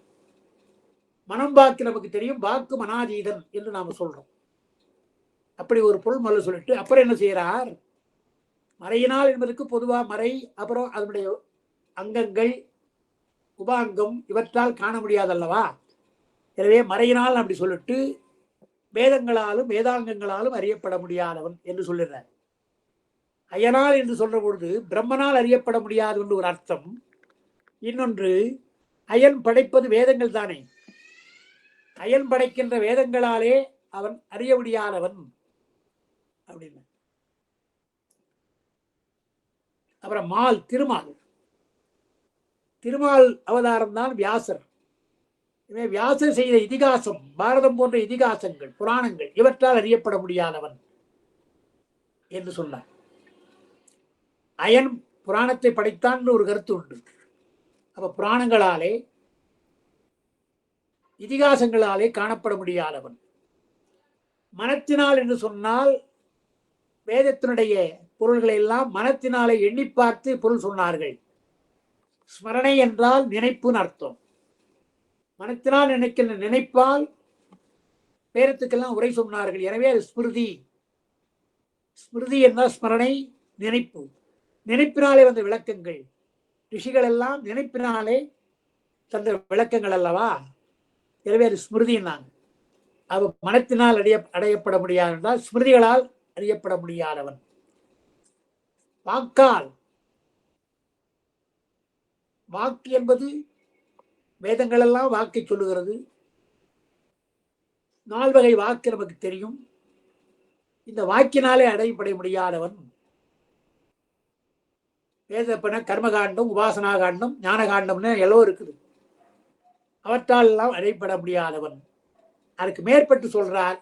மனம் வாக்கு நமக்கு தெரியும், வாக்கு மனாதீதன் என்று நாம சொல்றோம். அப்படி ஒரு பொருள் முதல்ல சொல்லிட்டு அப்புறம் என்ன செய்யறார்? மறையினால் என்பதற்கு பொதுவா மறை, அப்புறம் அதனுடைய அங்கங்கள், உபாங்கம் இவற்றால் காண முடியாதல்லவா. எனவே மறையினால் அப்படி சொல்லிட்டு வேதங்களாலும் வேதாங்கங்களாலும் அறியப்பட முடியாதவன் என்று சொல்லுறார். அயனால் என்று சொல்ற பொழுது பிரம்மனால் அறியப்பட முடியாது என்று ஒரு அர்த்தம். இன்னொன்று, அயன் படைப்பது வேதங்கள் தானே, அயன் படைக்கின்ற வேதங்களாலே அவன் அறிய முடியாதவன் அப்படின்னு. அப்புறம் திருமால் அவதாரம் தான் வியாசர். வியாசர் செய்த இதிகாசம், பாரதம் போன்ற இதிகாசங்கள், புராணங்கள் இவற்றால் அறியப்பட முடியாதவன் என்று சொன்னார். அயன் புராணத்தை படைத்தான் ஒரு கருத்து உண்டு. அப்ப புராணங்களாலே இதிகாசங்களாலே காணப்பட முடியாதவன். மனத்தினால் என்று சொன்னால் வேதத்தினுடைய பொருள்களை எல்லாம் மனத்தினாலே எண்ணி பார்த்து பொருள் சொன்னார்கள். ஸ்மரணை என்றால் நினைப்புன்னு அர்த்தம். மனத்தினால் நினைக்கின்ற நினைப்பால் வேதத்துக்கெல்லாம் உரை சொன்னார்கள். எனவே அது ஸ்மிருதி. ஸ்மிருதி என்றால் ஸ்மரணை, நினைப்பு. நினைப்பினாலே வந்த விளக்கங்கள், ரிஷிகள் எல்லாம் நினைப்பினாலே தந்த விளக்கங்கள் அல்லவா. எனவே அது ஸ்மிருதினாங்க. அவ மனத்தினால் அடையப்பட முடியாது என்றால் ஸ்மிருதிகளால் அறியப்பட முடியாதவன். வாக்கால், வாக்கு என்பது வேதங்கள் எல்லாம் வாக்கை சொல்லுகிறது. 4 வகை வாக்கு நமக்கு தெரியும். இந்த வாக்கினாலே அடையப்பட முடியாதவன். வேதப்பன கர்மகாண்டம், உபாசனா காண்டம், ஞான காண்டம்னு எல்லாம் இருக்குது. அவற்றால் எல்லாம் அடையப்பட முடியாதவன். அதுக்கு மேற்பட்டு சொல்றார்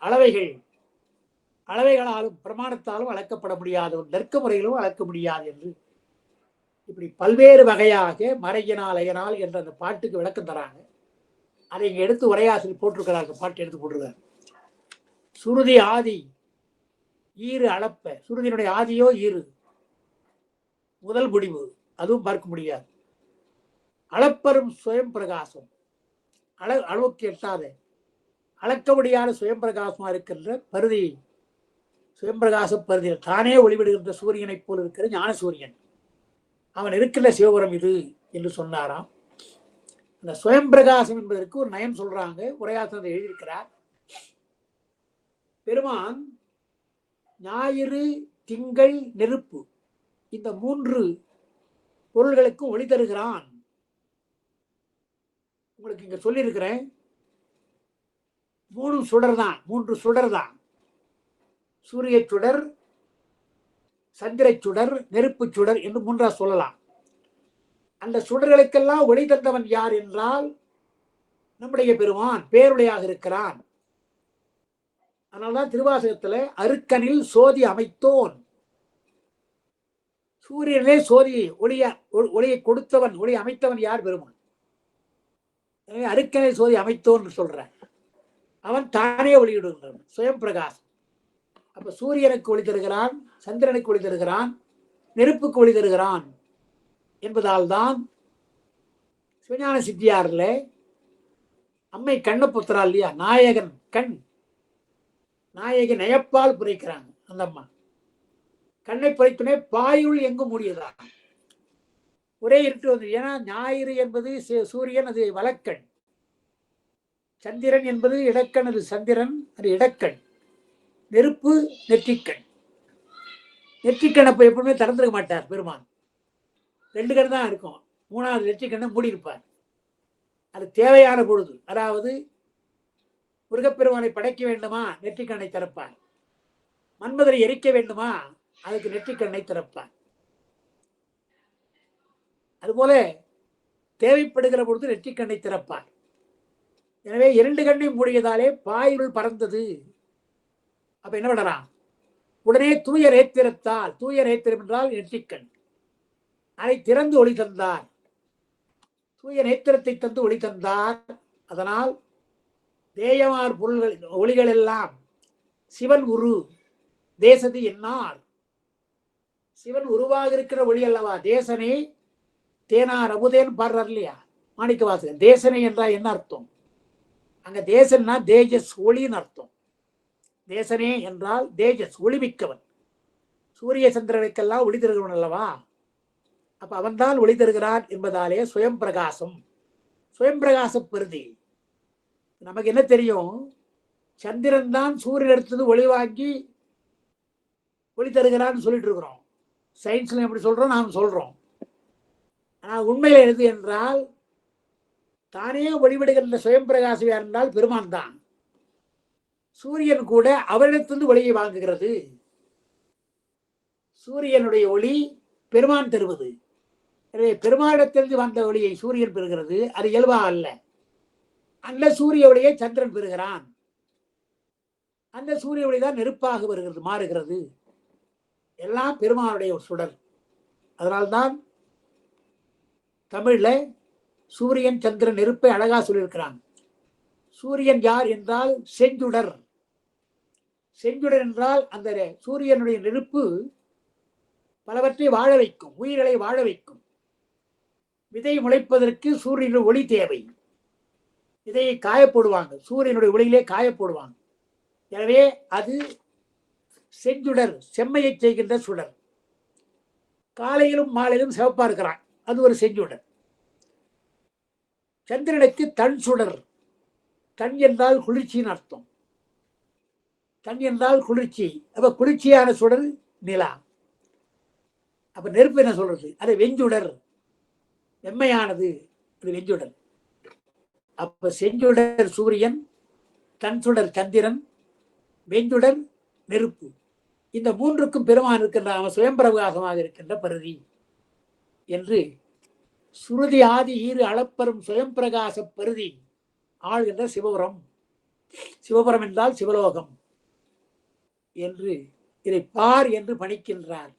அளவைகளாலும் பிரமாணத்தாலும் அளக்கப்பட முடியாதவன், தர்க்க முறைகளும் அளக்க முடியாது என்று. இப்படி பல்வேறு வகையாக மறையினால் அயனால் என்ற அந்த பாட்டுக்கு விளக்கம் தராங்க. அதை இங்க எடுத்து உரையாசிரியர் போட்டிருக்கிறாங்க. பாட்டு எடுத்து போட்டிருக்காரு. சுருதி ஆதி ஈறு அளப்ப. சுருதியினுடைய ஆதியோ ஈறு, முதல் முடிவு, அதுவும் பார்க்க முடியாது. அளப்பரும் சுயம் பிரகாசம், அளவுக்கு எட்டாத அளக்க முடியாத சுயம் பிரகாசமா இருக்கின்ற பருதி, சுயம் பிரகாச பருதி, தானே ஒளிவிடுகின்ற சூரியனை போல் இருக்கிற ஞான சூரியன், அவன் இருக்கின்ற சிவபுரம் இது என்று சொன்னாராம். அந்த சுயம் பிரகாசம் என்பதற்கு ஒரு நயம் சொல்றாங்க. உரையாசனத்தை எழுதியிருக்கிறார். பெருமான் ஞாயிறு, திங்கள், நெருப்பு இந்த 3 பொருள்களுக்கு ஒளி தருகிறான். உங்களுக்கு இங்க சொல்லியிருக்கிறேன். 3 சுடர் தான். சூரிய சுடர், சந்திர சுடர், நெருப்பு சுடர் என்று 3ஆ சொல்லலாம். அந்த சுடர்களுக்கெல்லாம் ஒளி தந்தவன் யார் என்றால் நம்முடைய பெருமான் பேருடையாக இருக்கிறான். அதனால்தான் திருவாசகத்துல அருக்கனில் சோதி அமைத்தோன், சூரியனிலே சோதியை ஒளியை கொடுத்தவன், ஒளி அமைத்தவன் யார்? பெருமான். எனவே அருக்கனை சோதி அமைத்தோன்னு சொல்றான். அவன் தானே ஒளியிடுகின்றவன், சுயம் பிரகாசம். அப்ப சூரியனுக்கு ஒளி தருகிறான், சந்திரனுக்கு ஒளி தருகிறான், நெருப்புக்கு ஒளி தருகிறான் என்பதால் தான் சிவஞான சித்தியார்ல அம்மை கண்ணப்புத்திரா இல்லையா, நாயகன் கண், நாயகி நயப்பால் புரைக்கிறாங்க. அந்த அம்மா கண்ணை புரைத்துனே பாயுள் எங்கும் மூடியதா, ஒரே இருட்டு வந்து. ஏன்னா ஞாயிறு என்பது சூரியன், அது வலக்கண். சந்திரன் என்பது இடக்கண், அது சந்திரன், அது இடக்கண். நெருப்பு நெற்றிக்கண். நெற்றிக்கண் அப்ப எப்பவுமே திறந்துருக்க மாட்டார் பெருமான், 2 கண் தான் இருக்கும். 3வது நெற்றிக்கண்ணை மூடி இருப்பார். அது தேவையான பொழுது, அதாவது முருகப்பெருமானை படைக்க வேண்டுமா, நெற்றிக்கண்ணை திறப்பார். மன்மதரை எரிக்க வேண்டுமா, அதுக்கு நெற்றிக்கண்ணை திறப்பார். அதுபோல தேவைப்படுகிற பொழுது நெற்றிக்கண்ணை திறப்பார். எனவே 2 கண்ணை மூடியதாலே பாயுள் பறந்தது. அப்ப என்ன பண்ணலாம்? உடனே தூய நேத்திரத்தால், தூய நேத்திரம் என்றால் நெற்றிக்கண், அதை திறந்து ஒளி தந்தார். தூய நேத்திரத்தை தந்து ஒளி தந்தார். அதனால் தேயமார் பொருள்கள் ஒளிகள் எல்லாம் சிவன் உரு தேசதி என்னார். சிவன் உருவாக இருக்கிற ஒளி அல்லவா. தேசனே தேனார் அமுதேன் பாடுறார் இல்லையா மாணிக்க வாசகன். தேசனே என்றால் என்ன அர்த்தம்? அங்க தேசன்னா தேஜஸ், ஒளின்னு அர்த்தம். தேசனே என்றால் தேஜஸ், ஒளிமிக்கவன். சூரிய சந்திரனுக்கெல்லாம் ஒளி தருகிறவன் அல்லவா. அப்ப அவன்தான் ஒளி தருகிறான் என்பதாலே சுயம் பிரகாசம், சுயம் பிரகாச பெருதி. நமக்கு என்ன தெரியும்? சந்திரன் தான் சூரியன் எடுத்தது ஒளி வாங்கி ஒளி தருகிறான்னு சொல்லிட்டு இருக்கிறோம். சயின்ஸ்ல எப்படி சொல்றோம், நாம் சொல்றோம். ஆனால் உண்மையில எது என்றால், தானே ஒளிவிடுகின்ற சுயம் பிரகாசம் யார் என்றால் பெருமான் தான். சூரியன் கூட அவரிடத்திலிருந்து ஒளியை வாங்குகிறது. சூரியனுடைய ஒளி பெருமான் தருவது. எனவே பெருமானிடத்திலிருந்து வந்த ஒளியை சூரியன் பெறுகிறது, அது இயல்பா அல்ல. அந்த சூரிய ஒளியை சந்திரன் பெறுகிறான். அந்த சூரிய ஒளி தான் நெருப்பாக வருகிறது, மாறுகிறது. எல்லாம் பெருமானுடைய ஒரு சுடர். அதனால்தான் தமிழ்ல சூரியன் சந்திரன் நெருப்பை அழகா சொல்லியிருக்கிறான். சூரியன் யார் என்றால் செஞ்சுடர். செஞ்சுடர் என்றால் அந்த சூரியனுடைய நெருப்பு பலவற்றை வாழ வைக்கும், உயிர்களை வாழ வைக்கும். விதை முளைப்பதற்கு சூரியனுடைய ஒளி தேவை. விதையை காயப்போடுவாங்க, சூரியனுடைய ஒளியிலே காயப்போடுவாங்க. எனவே அது செஞ்சுடர், செம்மையை செய்கின்ற சுடர். காலையிலும் மாலையிலும் சிவப்பா இருக்கிறான், அது ஒரு செஞ்சுடர். சந்திரனுக்கு தன் சுடர். தன் என்றால் குளிர்ச்சின்னு அர்த்தம். தன் என்றால் குளிர்ச்சி. அப்ப குளிர்ச்சியான சுடர் நிலா. அப்ப நெருப்பு என்ன சொல்றது? அது வெஞ்சுடர், வெம்மையானது, அது வெஞ்சுடர். அப்ப செஞ்சுடர் சூரியன், தன் சுடர் சந்திரன், வெஞ்சுடர் நெருப்பு. இந்த 3க்கும் பெருமான் இருக்கின்ற, அவன் சுயம்பிரகாசமாக இருக்கின்ற பருதி என்று சுருதி ஆதி ஈறு அளப்பெறும் சுயம்பிரகாச பருதி ஆழ்கின்ற சிவபுரம். சிவபுரம் என்றால் சிவலோகம் என்று இதை பார் என்று பணிக்கின்றார்.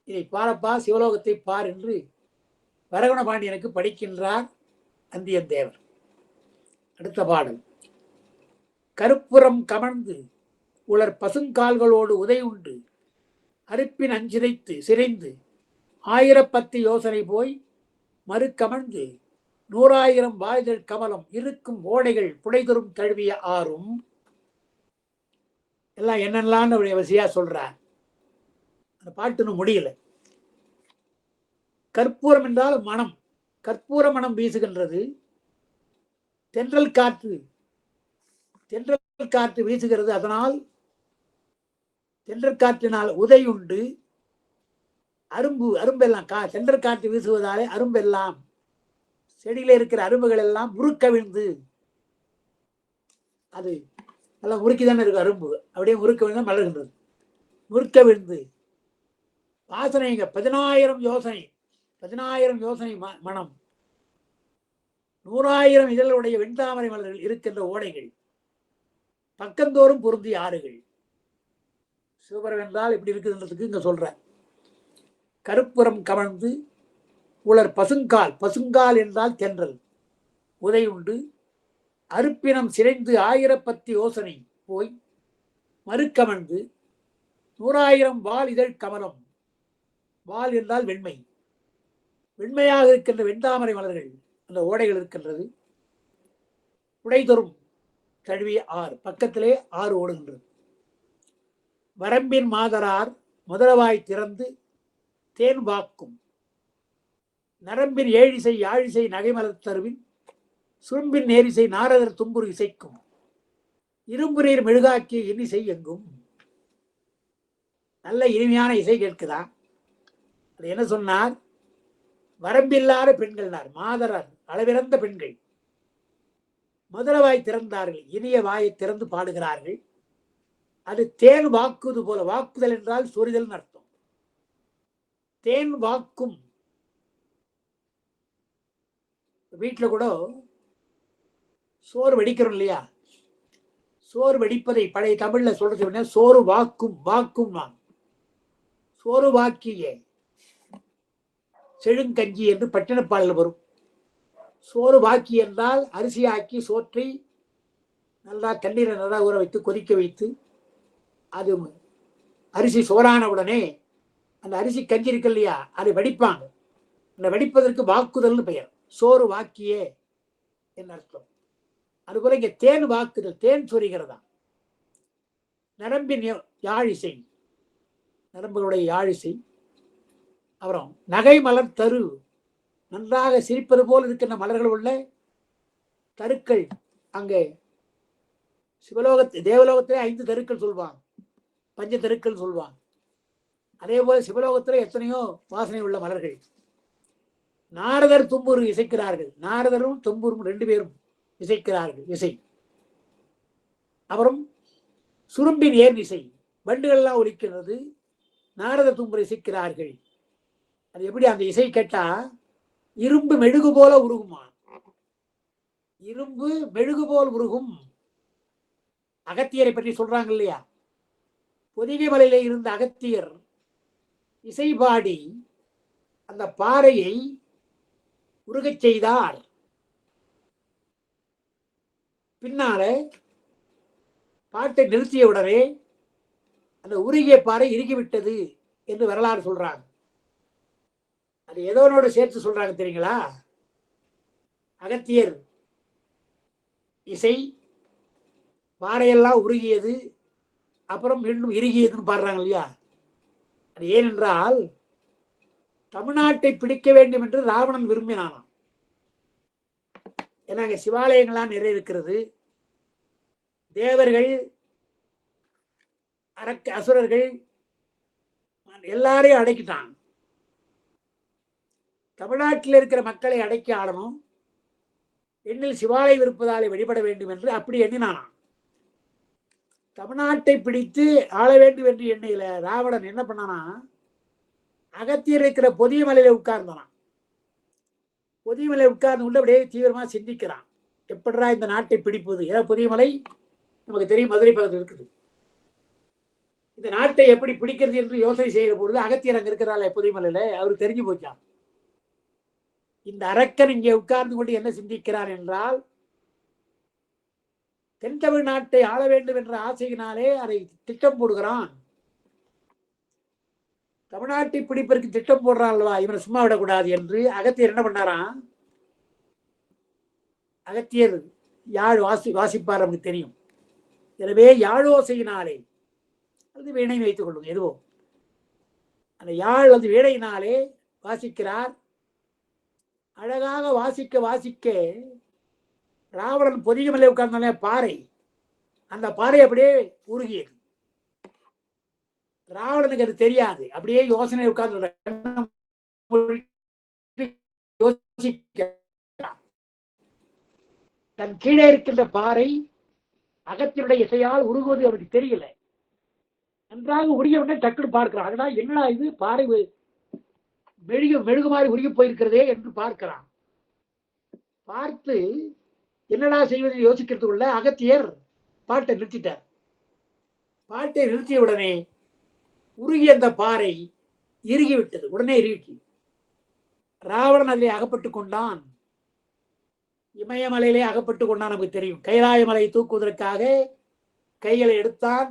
இதை பாரப்பா, சிவலோகத்தை பார் என்று வரகுண பாண்டியனுக்கு படிக்கின்றார் அந்தியன் தேவர். அடுத்த பாடல். கருப்புறம் கமழ்ந்து உலர் பசுங்கால்களோடு உதை உண்டு அறுப்பின் அஞ்சிரைத்து சிறைந்து 1010 யோசனை போய் மறுக்கமழ்ந்து 100,000 வாய்தழ் கமலம் இருக்கும் ஓடைகள் புடைதரும் தழுவிய ஆறும். எல்லாம் என்னெல்லாம் வசியா சொல்றார். அந்த பாட்டுன்னு முடியல. கற்பூரம் என்றால் மனம், கற்பூர மனம் வீசுகின்றது. தென்றல் காற்று, தென்றல் காற்று வீசுகிறது. அதனால் தென்றல் காற்றினால் உதையுண்டு அரும்பெல்லாம் தென்றல் காற்று வீசுவதாலே அரும்பெல்லாம், செடியில இருக்கிற அரும்புகள் எல்லாம் முறுக்கவிழ்ந்து, அது எல்லாம் முறுக்கிதானே இருக்கு அரும்பு, அப்படியே முறுக்க விழுந்து மலர்கின்றது. முறுக்க விழுந்து வாசனைங்க 10,000 யோசனை, 10,000 யோசனை மனம், 100,000 இதழுடைய வெண்தாமரை மலர்கள் இருக்கின்ற ஓடைகள், பக்கந்தோறும் பொருந்திய ஆறுகள். சிவபுரம் என்றால் இப்படி இருக்குதுன்றதுக்கு இங்க சொல்ற. கருப்புறம் கமழ்ந்து உலர் பசுங்கால், பசுங்கால் என்றால் தென்றல் உதை உண்டு அருப்பினம் சிறைந்து ஆயிரப்பத்தி யோசனை போய் மறுக்கமழ்ந்து 100,000 வால் இதழ் கமலம், வால் என்றால் வெண்மை, வெண்மையாக இருக்கின்ற வெண்தாமரை மலர்கள் அந்த ஓடைகள் இருக்கின்றது. உடைதொரும் தழுவிய ஆறு, பக்கத்திலே ஆறு ஓடுகின்றது. வரம்பின் மாதரார் முதலவாய் திறந்து தேன் வாக்கும் நரம்பின் ஏழிசை யாழிசை நகைமலர் தருவின் சுரும்பின் நேரிசை நாரதர் தும்புரு இசைக்கும் இரும்பு நீர் மெழுகாக்கிய இன்னிசை எங்கும். நல்ல இனிமையான இசை கேட்குதா? அது என்ன சொன்னார்? வரம்பில்லாத பெண்கள்னார், மாதரர் அளவிறந்த பெண்கள் முதலவாய் திறந்தார்கள், இனிய வாயை திறந்து பாடுகிறார்கள். அது தேன் வாக்குவது போல, வாக்குதல் என்றால் சொரிதல் அர்த்தம். தேன் வாக்கும். வீட்டில் கூட சோறு வடிக்கிறோம் இல்லையா? சோறு வடிப்பதை பழைய தமிழ்ல சொல்றது சோறு வாக்கும், வாக்கும் நான் சோறு வாக்கிய செழுங்கஞ்சி என்று பட்டினப்பாடல் வரும். சோறு வாக்கி என்றால் அரிசியாக்கி சோற்றை நல்லா தண்ணீரை நல்லா ஊற வைத்து கொதிக்க வைத்து அது அரிசி சோறான உடனே அந்த அரிசி கஞ்சி இருக்கு இல்லையா, அதை வடிப்பாங்க. அந்த வடிப்பதற்கு வாக்குதல்னு பெயர். சோறு வாக்கியே என்ன அர்த்தம். அதுபோல இங்க தேன் வாக்குதல், தேன் சொரிகிறதா. நரம்பின் யாழிசை, நரம்புகளுடைய யாழிசை. அப்புறம் நகை மலர் தரு, நன்றாக சிரிப்பது போல் இருக்கின்ற மலர்கள் உள்ள தருக்கள். அங்கே தேவலோகத்திலே 5 தருக்கள் சொல்வாங்க, பஞ்ச தருக்கள் சொல்வாங்க. அதே போல சிவலோகத்திலே எத்தனையோ வாசனை உள்ள மலர்கள். நாரதர் தும்புரு இசைக்கிறார்கள், நாரதரும் தும்புரும் 2 பேரும் இசைக்கிறார்கள் இசை. அப்புறம் சுரும்பின் ஏர் இசை, வண்டுகள்லாம் ஒலிக்கிறது, நாரத தும்புரு இசைக்கிறார்கள். அது எப்படி அந்த இசை கேட்டா இரும்பு மெழுகு போல உருகுமா, இரும்பு மெழுகு போல் உருகும். அகத்தியரை பற்றி சொல்றாங்க இல்லையா? பொதிகை மலையிலே இருந்த அகத்தியர் இசை பாடி அந்த பாறையை உருகச் செய்தார். பின்னால பாட்டை நிறுத்திய உடனே அந்த உருகிய பாறை இறுகிவிட்டது என்று வரலாறு சொல்றாங்க. அது எதோனோடு சேர்த்து சொல்றாங்க தெரியுங்களா? அகத்தியர் இசை பாறையெல்லாம் உருகியது, அப்புறம் மீண்டும் இறுகியதுன்னு பாடுறாங்க இல்லையா? அது ஏனென்றால் தமிழ்நாட்டை பிடிக்க வேண்டும் என்று ராவணன் விரும்பினானாம். ஏன்னா அங்கே சிவாலயங்கள்லாம் நிறைய இருக்கிறது. தேவர்கள், அசுரர்கள் எல்லாரையும் அடக்கிட்டான். தமிழ்நாட்டில் இருக்கிற மக்களை அடக்கி ஆடணும், எண்ணில் சிவாலயம் இருப்பதாலே வழிபட வேண்டும் என்று அப்படி எண்ணினானாம். தமிழ்நாட்டை பிடித்து ஆள வேண்டும் என்று எண்ணியில ராவணன் என்ன பண்ணானா, அகத்தியர் இருக்கிற பொதிய மலையில உட்கார்ந்தானான். பொதிய மலை உட்கார்ந்து கொண்டு அப்படியே தீவிரமா சிந்திக்கிறான், எப்படா இந்த நாட்டை பிடிப்பது. ஏன்னா பொதிய மலை நமக்கு தெரியும், மதுரை பக்கத்தில் இருக்குது. இந்த நாட்டை எப்படி பிடிக்கிறது என்று யோசனை செய்கிற பொழுது அகத்தியர் அங்க இருக்கிறாள் பொதிய மலையில, அவருக்கு தெரிஞ்சு போச்சான். இந்த அரக்கன் இங்கே உட்கார்ந்து கொண்டு என்ன சிந்திக்கிறான் என்றால், தென் தமிழ்நாட்டை ஆள வேண்டும் என்ற ஆசையினாலே அதை திட்டம் போடுகிறான். தமிழ்நாட்டை பிடிப்பதற்கு திட்டம் போடுறான்வா, இவனை சும்மா விடக்கூடாது என்று அகத்தியர் என்ன பண்ணாராம். அகத்தியர் யாழ் வாசிப்பார், நமக்கு தெரியும். எனவே யாழோசையினாலே அது வீணை வைத்துக் கொள்ளுங்க, எதுவோ அந்த யாழ் அது வீணையினாலே வாசிக்கிறார். அழகாக வாசிக்க வாசிக்க ராவணன் பொதிகை மலை உட்கார்ந்தாலே பாறை, அந்த பாறை அப்படியே உருகியது. ராவணனுக்கு அது தெரியாது, அப்படியே யோசனை உட்கார்ந்து தன் கீழே இருக்கின்ற பாறை அகத்தினுடைய இசையால் உருகுவது அவருக்கு தெரியல. நன்றாக உருகிய உடனே டக்குன்னு பார்க்கிறான், அதனால் என்னடா இது பாறை மெழுகு மாதிரி உருகி போயிருக்கிறதே என்று பார்க்கிறான். பார்த்து என்னடா செய்வதை யோசிக்கிறதுக்குள்ள அகத்தியர் பாட்டை நிறுத்திட்டார். பாட்டை நிறுத்திய உடனே உருகிய அந்த பாறை இறுகிவிட்டது, உடனே இறுகி. ராவணன் அதிலே அகப்பட்டு கொண்டான். இமயமலையிலே அகப்பட்டு கொண்டான். நமக்கு தெரியும், கைலாய மலையை தூக்குவதற்காக கைகளை எடுத்தான்.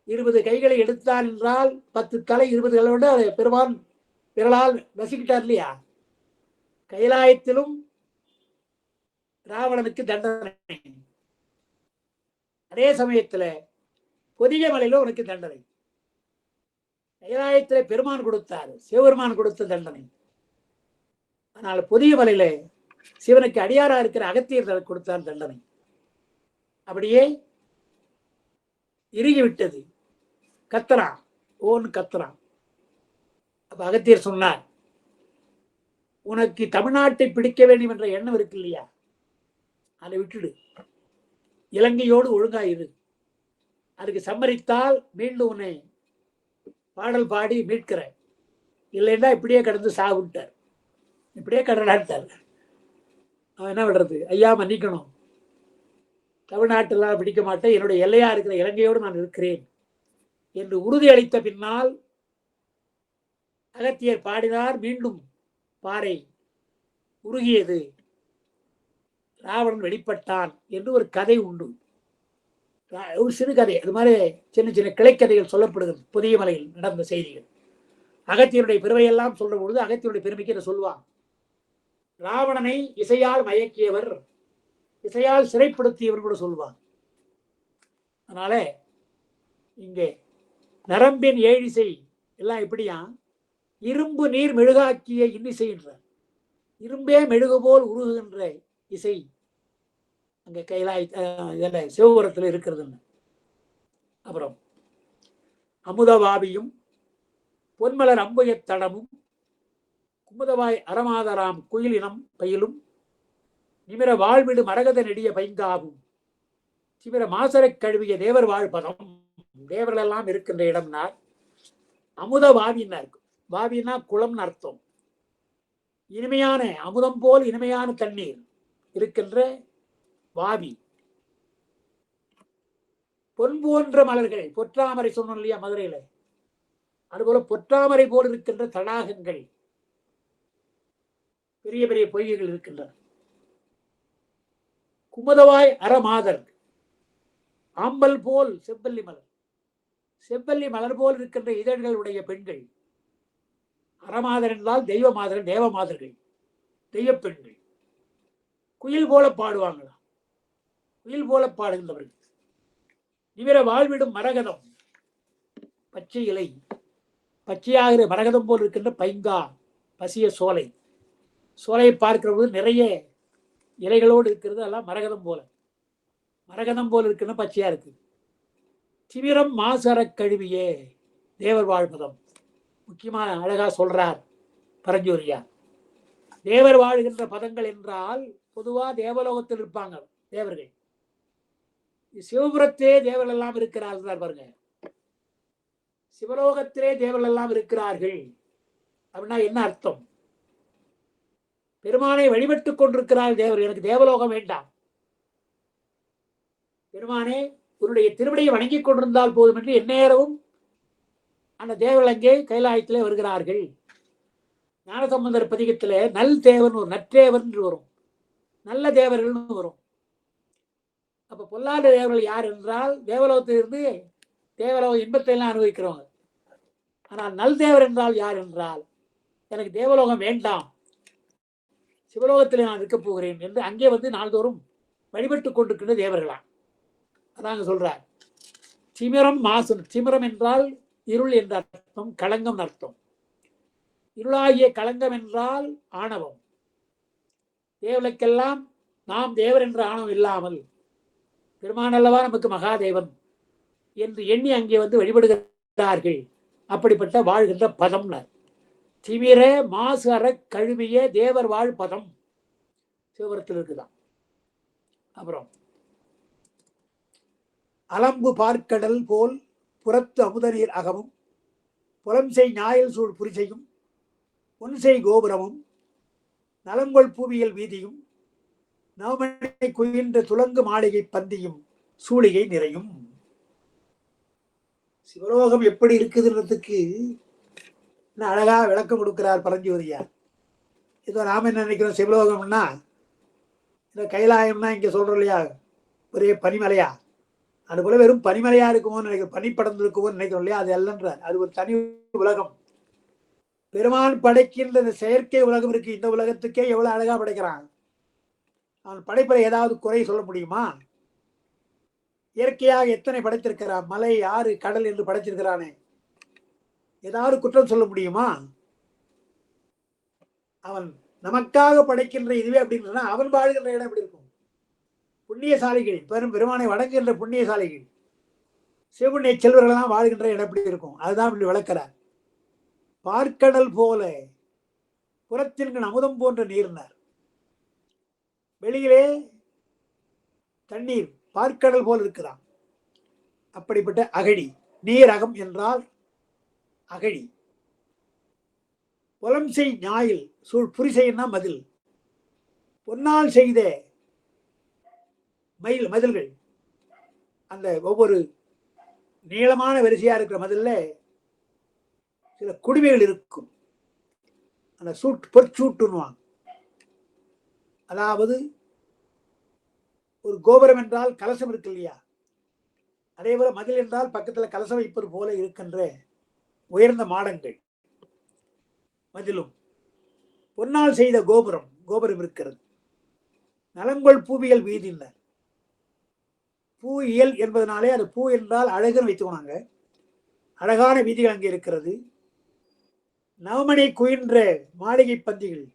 20 கைகளை எடுத்தான் என்றால் 10 தலை 20 களோடு பெருமான் விரலால் நசுக்கிட்டார் இல்லையா? கைலாயத்திலும் ராவணனுக்கு தண்டனை, அதே சமயத்தில் பொதிகை மலையிலும் உனக்கு தண்டனை. கைலாயத்தில் பெருமான் கொடுத்தார், சிவபெருமான் கொடுத்த தண்டனை. ஆனால் பொதிகை மலையில சிவனுக்கு அடியாரா இருக்கிற அகத்தியர் கொடுத்தார் தண்டனை. அப்படியே இறுகிவிட்டது. கத்துறான், ஓன்னு கத்துறான். அப்ப அகத்தியர் சொன்னார், உனக்கு தமிழ்நாட்டை பிடிக்க வேண்டும் என்ற எண்ணம் இருக்கு இல்லையா, அதை விட்டுடு, இலங்கையோடு ஒழுங்காயிரு. அதுக்கு சம்மதித்தால் மீண்டும் உன்னை பாடல் பாடி மீட்கிற, இல்லைன்னா இப்படியே கடந்து சாகுட்டார், இப்படியே கடலாட்டார். அவன் என்ன பண்றது? ஐயா மன்னிக்கணும், தமிழ்நாட்டெல்லாம் பிடிக்க மாட்டேன், என்னுடைய எல்லையா இருக்கிற இலங்கையோடு நான் இருக்கிறேன் என்று உறுதி அளித்த பின்னால் அகத்தியர் பாடினார். மீண்டும் பாறை உருகியது, ராவணன் வெளிப்பட்டான் என்று ஒரு கதை உண்டு. ஒரு சிறு கதை, அது மாதிரி சின்ன சின்ன கிளைக்கதைகள் சொல்லப்படுகிறது. புதிய மலையில் நடந்த செய்திகள். அகத்தியருடைய பெருமையெல்லாம் சொல்ற பொழுது அகத்தியருடைய பெருமைக்கு இதை சொல்லுவான். ராவணனை இசையால் மயக்கியவர், இசையால் சிறைப்படுத்தியவர் கூட சொல்லுவான். அதனால இங்கே நரம்பின் ஏழிசை எல்லாம் எப்படியா, இரும்பு நீர் மெழுகாக்கிய இன்னிசை என்ற, இரும்பே மெழுகு போல் உருகுகின்ற இசை அங்க கைலாய சிவபுரத்தில் இருக்கிறதுன்னு. அப்புறம் அமுதவாபியும் பொன்மலர் அம்புயத் தடமும் குமுதவாய் அறமாதராம் குயிலினம் பயிலும் நிமிர வாழ்விடு மரகத நெடிய பைங்காவும் சிமிர மாசரக் கழுவிய தேவர் வாழ்பதம். தேவர்கள் எல்லாம் இருக்கின்ற இடம்னார். அமுத வாவின்னா இருக்கு. வாவின்னா குளம்னு அர்த்தம். இனிமையான அமுதம் போல் இனிமையான தண்ணீர் இருக்கின்ற வாவி. பொன் போன்ற மலர்கள், பொற்றாமரை சொன்னோம் இல்லையா மதுரையில, அதுபோல பொற்றாமரை போல் இருக்கின்ற தடாகங்கள், பெரிய பெரிய பொய்கைகள் இருக்கின்றன. குமுதவாய் அறமாதர், ஆம்பல் போல் செவ்வல்லி மலர், செவ்வல்லி மலர் போல் இருக்கின்ற இதழ்களுடைய பெண்கள். அறமாதர் என்றால் தெய்வ மாதர்கள், தேவ மாதர்கள், தெய்வ பெண்கள். குயில் போல பாடுவாங்களாம், குயில் போல பாடுகின்றவர்கள். இவர வாழ்விடும் மரகதம், பச்சை இலை, பச்சையாகிற மரகதம் போல் இருக்கின்ற பைங்கா பசிய சோலை. சோலையை பார்க்கிற போது நிறைய இலைகளோடு இருக்கிறது, எல்லாம் மரகதம் போல, மரகதம் போல் இருக்கின்ற பச்சையா இருக்கு. சிவிரம் மாசர கழுவியே தேவர் வாழ்பதம். முக்கியமான அழகா சொல்றார் பரஞ்சோரியா. தேவர் வாழ்கின்ற பதங்கள் என்றால் பொதுவா தேவலோகத்தில் இருப்பாங்க தேவர்கள். சிவபுரத்தே தேவர்கள் எல்லாம் இருக்கிறார்கள் பாருங்க. சிவலோகத்திலே தேவர்கள் எல்லாம் இருக்கிறார்கள் அப்படின்னா என்ன அர்த்தம்? பெருமானை வழிபட்டுக் கொண்டிருக்கிறார் தேவர். எனக்கு தேவலோகம் வேண்டாம், பெருமானே உன்னுடைய திருவடியை வணங்கிக் கொண்டிருந்தால் போதும் என்று எந்நேரமும் அந்த தேவர்கள் அங்கே கைலாயத்திலே வருகிறார்கள். ஞானசம்பந்தர் பதிகத்திலே நல் தேவன், ஒரு நற்றேவன் என்று வரும், நல்ல தேவர்கள் வரும். அப்ப பொல்லாத தேவர்கள் யார் என்றால் தேவலோகத்திலிருந்து தேவலோக இன்பத்தை எல்லாம் அனுபவிக்கிறவங்க. ஆனால் நல் தேவர் என்றால் யார் என்றால், எனக்கு தேவலோகம் வேண்டாம், சிவலோகத்திலே நான் இருக்க போகிறேன் என்று அங்கே வந்து நாள்தோறும் வழிபட்டுக் கொண்டிருக்கின்ற தேவர்களா. அதாங்க சொல்றார். சிமிரம் மாசு. சிமிரம் என்றால் இருள் என்ற அர்த்தம், களங்கம் அர்த்தம். இருளாகிய களங்கம் என்றால் ஆணவம். தேவர்களுக்கெல்லாம் நாம் தேவர் என்ற ஆணவம் இல்லாமல் பெருமான் அல்லவா நமக்கு மகாதேவன் என்று எண்ணி அங்கே வந்து வழிபடுகிறார்கள். அப்படிப்பட்ட வாழ்கின்ற பதம் திமிர மாசு அற கழுவிய தேவர் வாழ் பதம் சிவபுரத்தில் இருக்குதான். அப்புறம் அலம்பு பார்க்கடல் போல் புறத்து அமுதநீர் அகமும் புலம்செய் ஞாயல் சூழ் புரிசையும் பொன்செய் கோபுரமும் நலங்கொள் பூவியல் வீதியும் நவமணி குயின்ற துலங்கு மாளிகை பந்தியும் சூழிகை நிறையும். சிவலோகம் எப்படி இருக்குதுன்றதுக்கு இன்னும் அழகா விளக்கம் கொடுக்கிறார் பரஞ்சோதியார். இதோ நாம என்ன நினைக்கிறோம், சிவலோகம்னா இந்த கைலாயம்னா இங்க சொல்றோம் இல்லையா, ஒரே பனிமலையா, அது போல வெறும் பனிமலையா இருக்குமோன்னு நினைக்கிறோம், பனி படர்ந்து இருக்குமோன்னு நினைக்கிறோம் இல்லையா, அது அல்லன்றார். அது ஒரு தனி உலகம். பெருமான் படைக்கின்ற இந்த செயற்கை உலகம் இருக்கு, இந்த உலகத்துக்கே எவ்வளவு அழகா படைக்கிறான். அவன் படைப்பை ஏதாவது குறை சொல்ல முடியுமா? இயற்கையாக எத்தனை படைத்திருக்கிறான், மலை ஆறு கடல் என்று படைச்சிருக்கிறானே, ஏதாவது குற்றம் சொல்ல முடியுமா? அவன் நமக்காக படைக்கின்ற இதுவே அப்படின்னா அவன் வாழ்கின்ற இடம் எப்படி இருக்கும்? புண்ணியசாலிகள், பெருமானை வணங்குகின்ற புண்ணியசாலிகள், சிவபுண்ணிய செல்வர்கள் எல்லாம் வாழ்கின்ற இடம் எப்படி இருக்கும்? அதுதான் இப்படி விளக்கிறார். பார்க்கடல் போல புறத்திற்கு அமுதம் போன்ற நீர்னார். வெளியிலே தண்ணீர் பார்க்கடல் போல் இருக்குதான். அப்படிப்பட்ட அகழி, நீரகம் என்றால் அகழி. புலம் செய் ஞாயில் சூழ் புரிசைன்னா மதில். பொன்னால் செய்த மதில்கள், அந்த ஒவ்வொரு நீளமான வரிசையா இருக்கிற மதில்ல சில குடிமைகள் இருக்கும். அந்த பொற்சூட்டுன்னுவாங்க. அதாவது ஒரு கோபுரம் என்றால் கலசம் இருக்கு இல்லையா, அதே போல மதில் என்றால் பக்கத்துல கலசம் வைப்பது போல இருக்கின்ற உயர்ந்த மாடங்கள். மதிலும் பொன்னால் செய்த கோபுரம் இருக்கிறது. நலங்கொள் பூவியல் வீதியினர். பூ இயல் என்பதனாலே அது பூ என்றால் அழகுன்னு வைத்துக்கோனாங்க. அழகான வீதிகள் அங்கே இருக்கிறது. நவமணி குயின்ற மாளிகை பந்திகள்,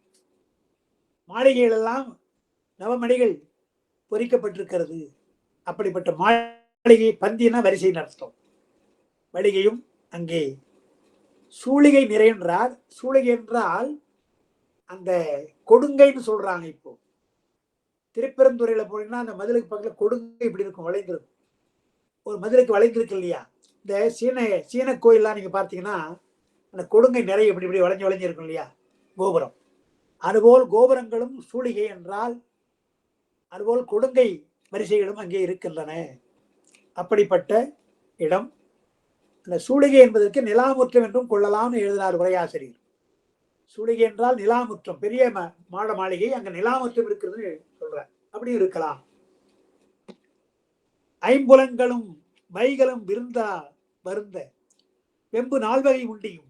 மாளிகைகள் எல்லாம் நவமணிகள் பொறிக்கப்பட்டிருக்கிறது. அப்படிப்பட்ட மாளிகை பந்தினா வரிசை நடத்தும். மளிகையும் அங்கே சூளிகை நிறைன்றார். சூளிகை என்றால் அந்த கொடுங்கைன்னு சொல்றாங்க. இப்போ திருப்பெருந்துறையில போனீங்கன்னா அந்த மதிலுக்கு பக்கத்துல கொடுங்கை இப்படி இருக்கும், வளைந்திருக்கும். ஒரு மதிலுக்கு வளைந்திருக்கு இல்லையா, இந்த சீன கோயில்லாம் நீங்க பார்த்தீங்கன்னா அந்த கொடுங்கை நிறைய இப்படி இப்படி வளைஞ்சு இருக்கும் இல்லையா கோபுரம். அதுபோல் கோபுரங்களும் சூளிகை என்றால் அதுபோல் கொடுங்கை வரிசைகளும் அங்கே இருக்கின்றன. அப்படிப்பட்ட இடம். அந்த சூளிகை என்பதற்கு நிலாமுற்றம் என்றும் கொள்ளலாம்னு எழுதினார் உரையாசிரியர். சூளிகை என்றால் நிலாமுற்றம், பெரிய மாட மாளிகை, அங்க நிலாமுற்றம் இருக்கிறது சொல்ற. அப்படி இருக்கலாம். ஐம்புலங்களும் வைகளும் விருந்தா வருந்த வெம்பு நால்வகை உண்டியும்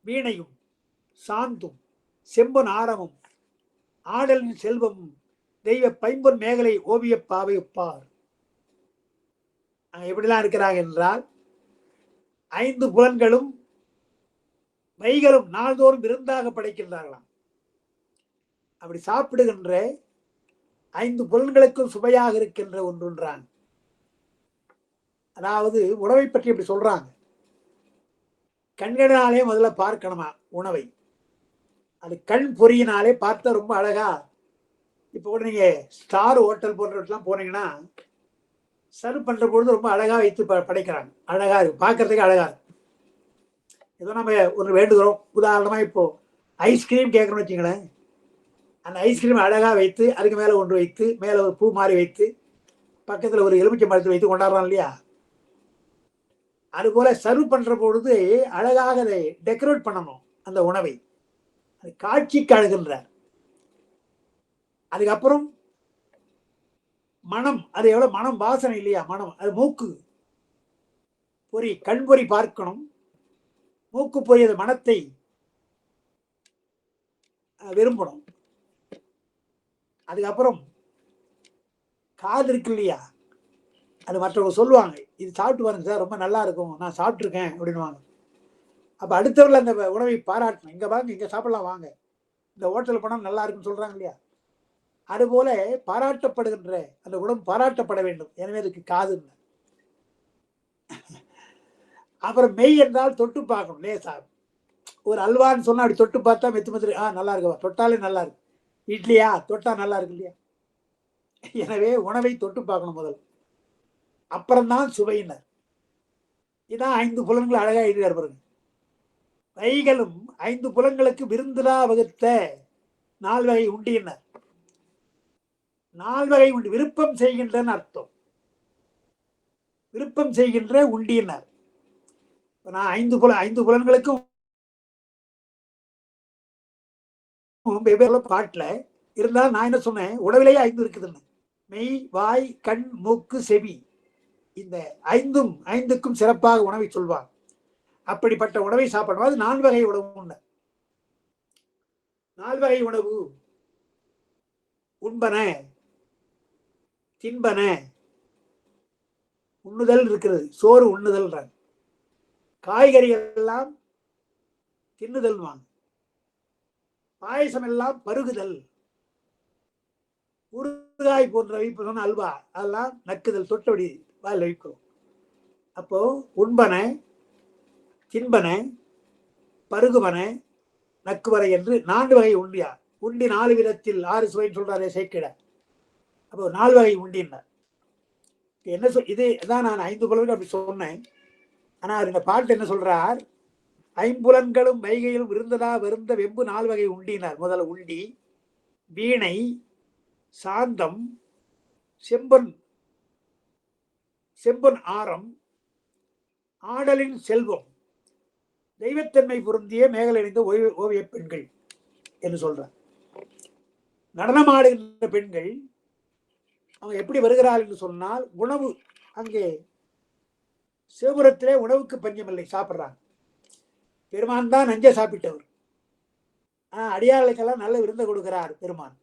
வீணையும் சாந்தும் செம்பொன் ஆரமும் ஆடலின் செல்வமும் தெய்வ பைம்பொன் மேகலை ஓவிய பாவை ஒப்பார். எப்படிலாம் இருக்கிறாங்க என்றால், 5 புலன்களும் வைகளும் நாள்தோறும் விருந்தாக படைக்கின்றார்களாம். அப்படி சாப்பிடுகின்ற 5 புலன்களுக்கும் சுவையாக இருக்கின்ற ஒன்றுன்றான். அதாவது உணவை பற்றி இப்படி சொல்றாங்க. கண்களினாலே முதல்ல பார்க்கணுமா உணவை. அது கண் பொறியினாலே பார்த்தா ரொம்ப அழகா. இப்போ கூட நீங்க ஸ்டார் ஹோட்டல் போன்றவற்றெல்லாம் போனீங்கன்னா சர்வ் பண்ற பொழுது ரொம்ப அழகா வைத்து படைக்கிறாங்க. அழகா இருக்கு, பார்க்கறதுக்கு அழகா இருக்கு. ஏதோ நம்ம ஒன்று வேண்டுகிறோம், உதாரணமா இப்போ ஐஸ்கிரீம் கேட்கணும்னு வச்சுங்களேன், அந்த ஐஸ்கிரீம் அழகா வைத்து அதுக்கு மேல ஒன்று வைத்து மேல ஒரு பூ மாதிரி வைத்து பக்கத்துல ஒரு எலுமிச்சை மரத்தை வைத்து கொண்டாடுறோம் இல்லையா, அதுபோல சர்வ் பண்ற பொழுது அழகாக அதை டெக்கரேட் பண்ணணும் அந்த உணவை. அது காட்சிக்கு அழகுன்றார். அதுக்கப்புறம் மனம், அது எவ்வளவு மனம், வாசனை இல்லையா மனம், அது மூக்கு பொறி, கண் பொறி பார்க்கணும், மூக்கு பொறி அது மனத்தை விரும்பணும். அதுக்கப்புறம் காது இருக்கு இல்லையா, அது மற்றவங்க சொல்லுவாங்க, இது சாப்பிட்டு பாருங்க சார் ரொம்ப நல்லா இருக்கும், நான் சாப்பிட்டுருக்கேன் அப்படின்வாங்க. அப்ப அடுத்தவர்கள் அந்த உணவை பாராட்டணும். இங்க வாங்க, இங்க சாப்பிடலாம் வாங்க, இந்த ஹோட்டல் போனால் நல்லா இருக்குன்னு சொல்றாங்க இல்லையா, அதுபோல பாராட்டப்படுகின்ற அந்த உணவு பாராட்டப்பட வேண்டும். எனவே அதுக்கு காது. அப்புறம் மெய் என்றால் தொட்டு பார்க்கணும். லேசா ஒரு அல்வான்னு சொன்னா அப்படி தொட்டு பார்த்தா மெத்து நல்லா இருக்குவா, தொட்டாலே நல்லா இருக்கு. இட்லியா தொட்டா நல்லா இருக்கு இல்லையா. எனவே உணவை தொட்டு பார்க்கணும் முதல், அப்புறம்தான் சுவையினர். இதான் 5 புலன்கள் அழகா எழுதியார் பாருங்க. வைகளும் 5 புலன்களுக்கு விருந்துலா வகுத்த 4 வகை உண்டியினர். 4 வகை உண்டு, விருப்பம் செய்கின்ற அர்த்தம். விருப்பம் செய்கின்ற உண்டியினர். நான் 5 புலன்களுக்கும் வெவ்வேறு பாட்டுல இருந்தாலும் நான் என்ன சொன்னேன், உணவிலேயே 5 இருக்குதுன்னு. மெய், வாய், கண், மூக்கு, செவி, இந்த 5க்கும் சிறப்பாக உணவை சொல்வார். அப்படிப்பட்ட உணவை சாப்பிடணும். அது 4 வகை உணவு. 4 வகை உணவு உண்பன, தின்பன, உண்ணுதல் இருக்கிறது. சோறு உண்ணுதல், காய்கறிகள் எல்லாம் தின்னுதல், பாயசம் எல்லாம் பருகுதல், ஊறுகாய் போன்றவை அல்வா அதெல்லாம் நக்குதல், தொட்டபடி வாயில் வைக்கிறோம். அப்போ உண்பன, தின்பன, பருகுவன, நக்குவரை என்று 4 வகை உண்டியா. உண்டி 4 விதத்தில் 6 சுவைன்னு சொல்றாரு சேக்கிட. அப்போ 4 வகை உண்டினார். என்ன இதுதான் நான் 5 புலன்கள் அப்படி சொன்னேன். ஆனா இந்த பாட்டு என்ன சொல்றார், 5 வைகையிலும் இருந்ததா வருந்த வெம்பு 4 வகை உண்டினார். முதல்ல உண்டி, வீணை, சாந்தம், செம்பொன் ஆரம், ஆடலின் செல்வம், தெய்வத்தன்மை பொருந்திய மேகலணிந்த ஓவிய பெண்கள் என்று சொல்றார். நடனமாடுகின்ற பெண்கள் அவங்க எப்படி வருகிறார்கள் என்று சொன்னால், உணவு அங்கே சிவபுரத்திலே உணவுக்கு பஞ்சமில்லை, சாப்பிட்றாங்க. பெருமான் தான் நஞ்சை சாப்பிட்டவர். அடியார்களுக்கெல்லாம் நல்ல விருந்து கொடுக்கிறார் பெருமான்.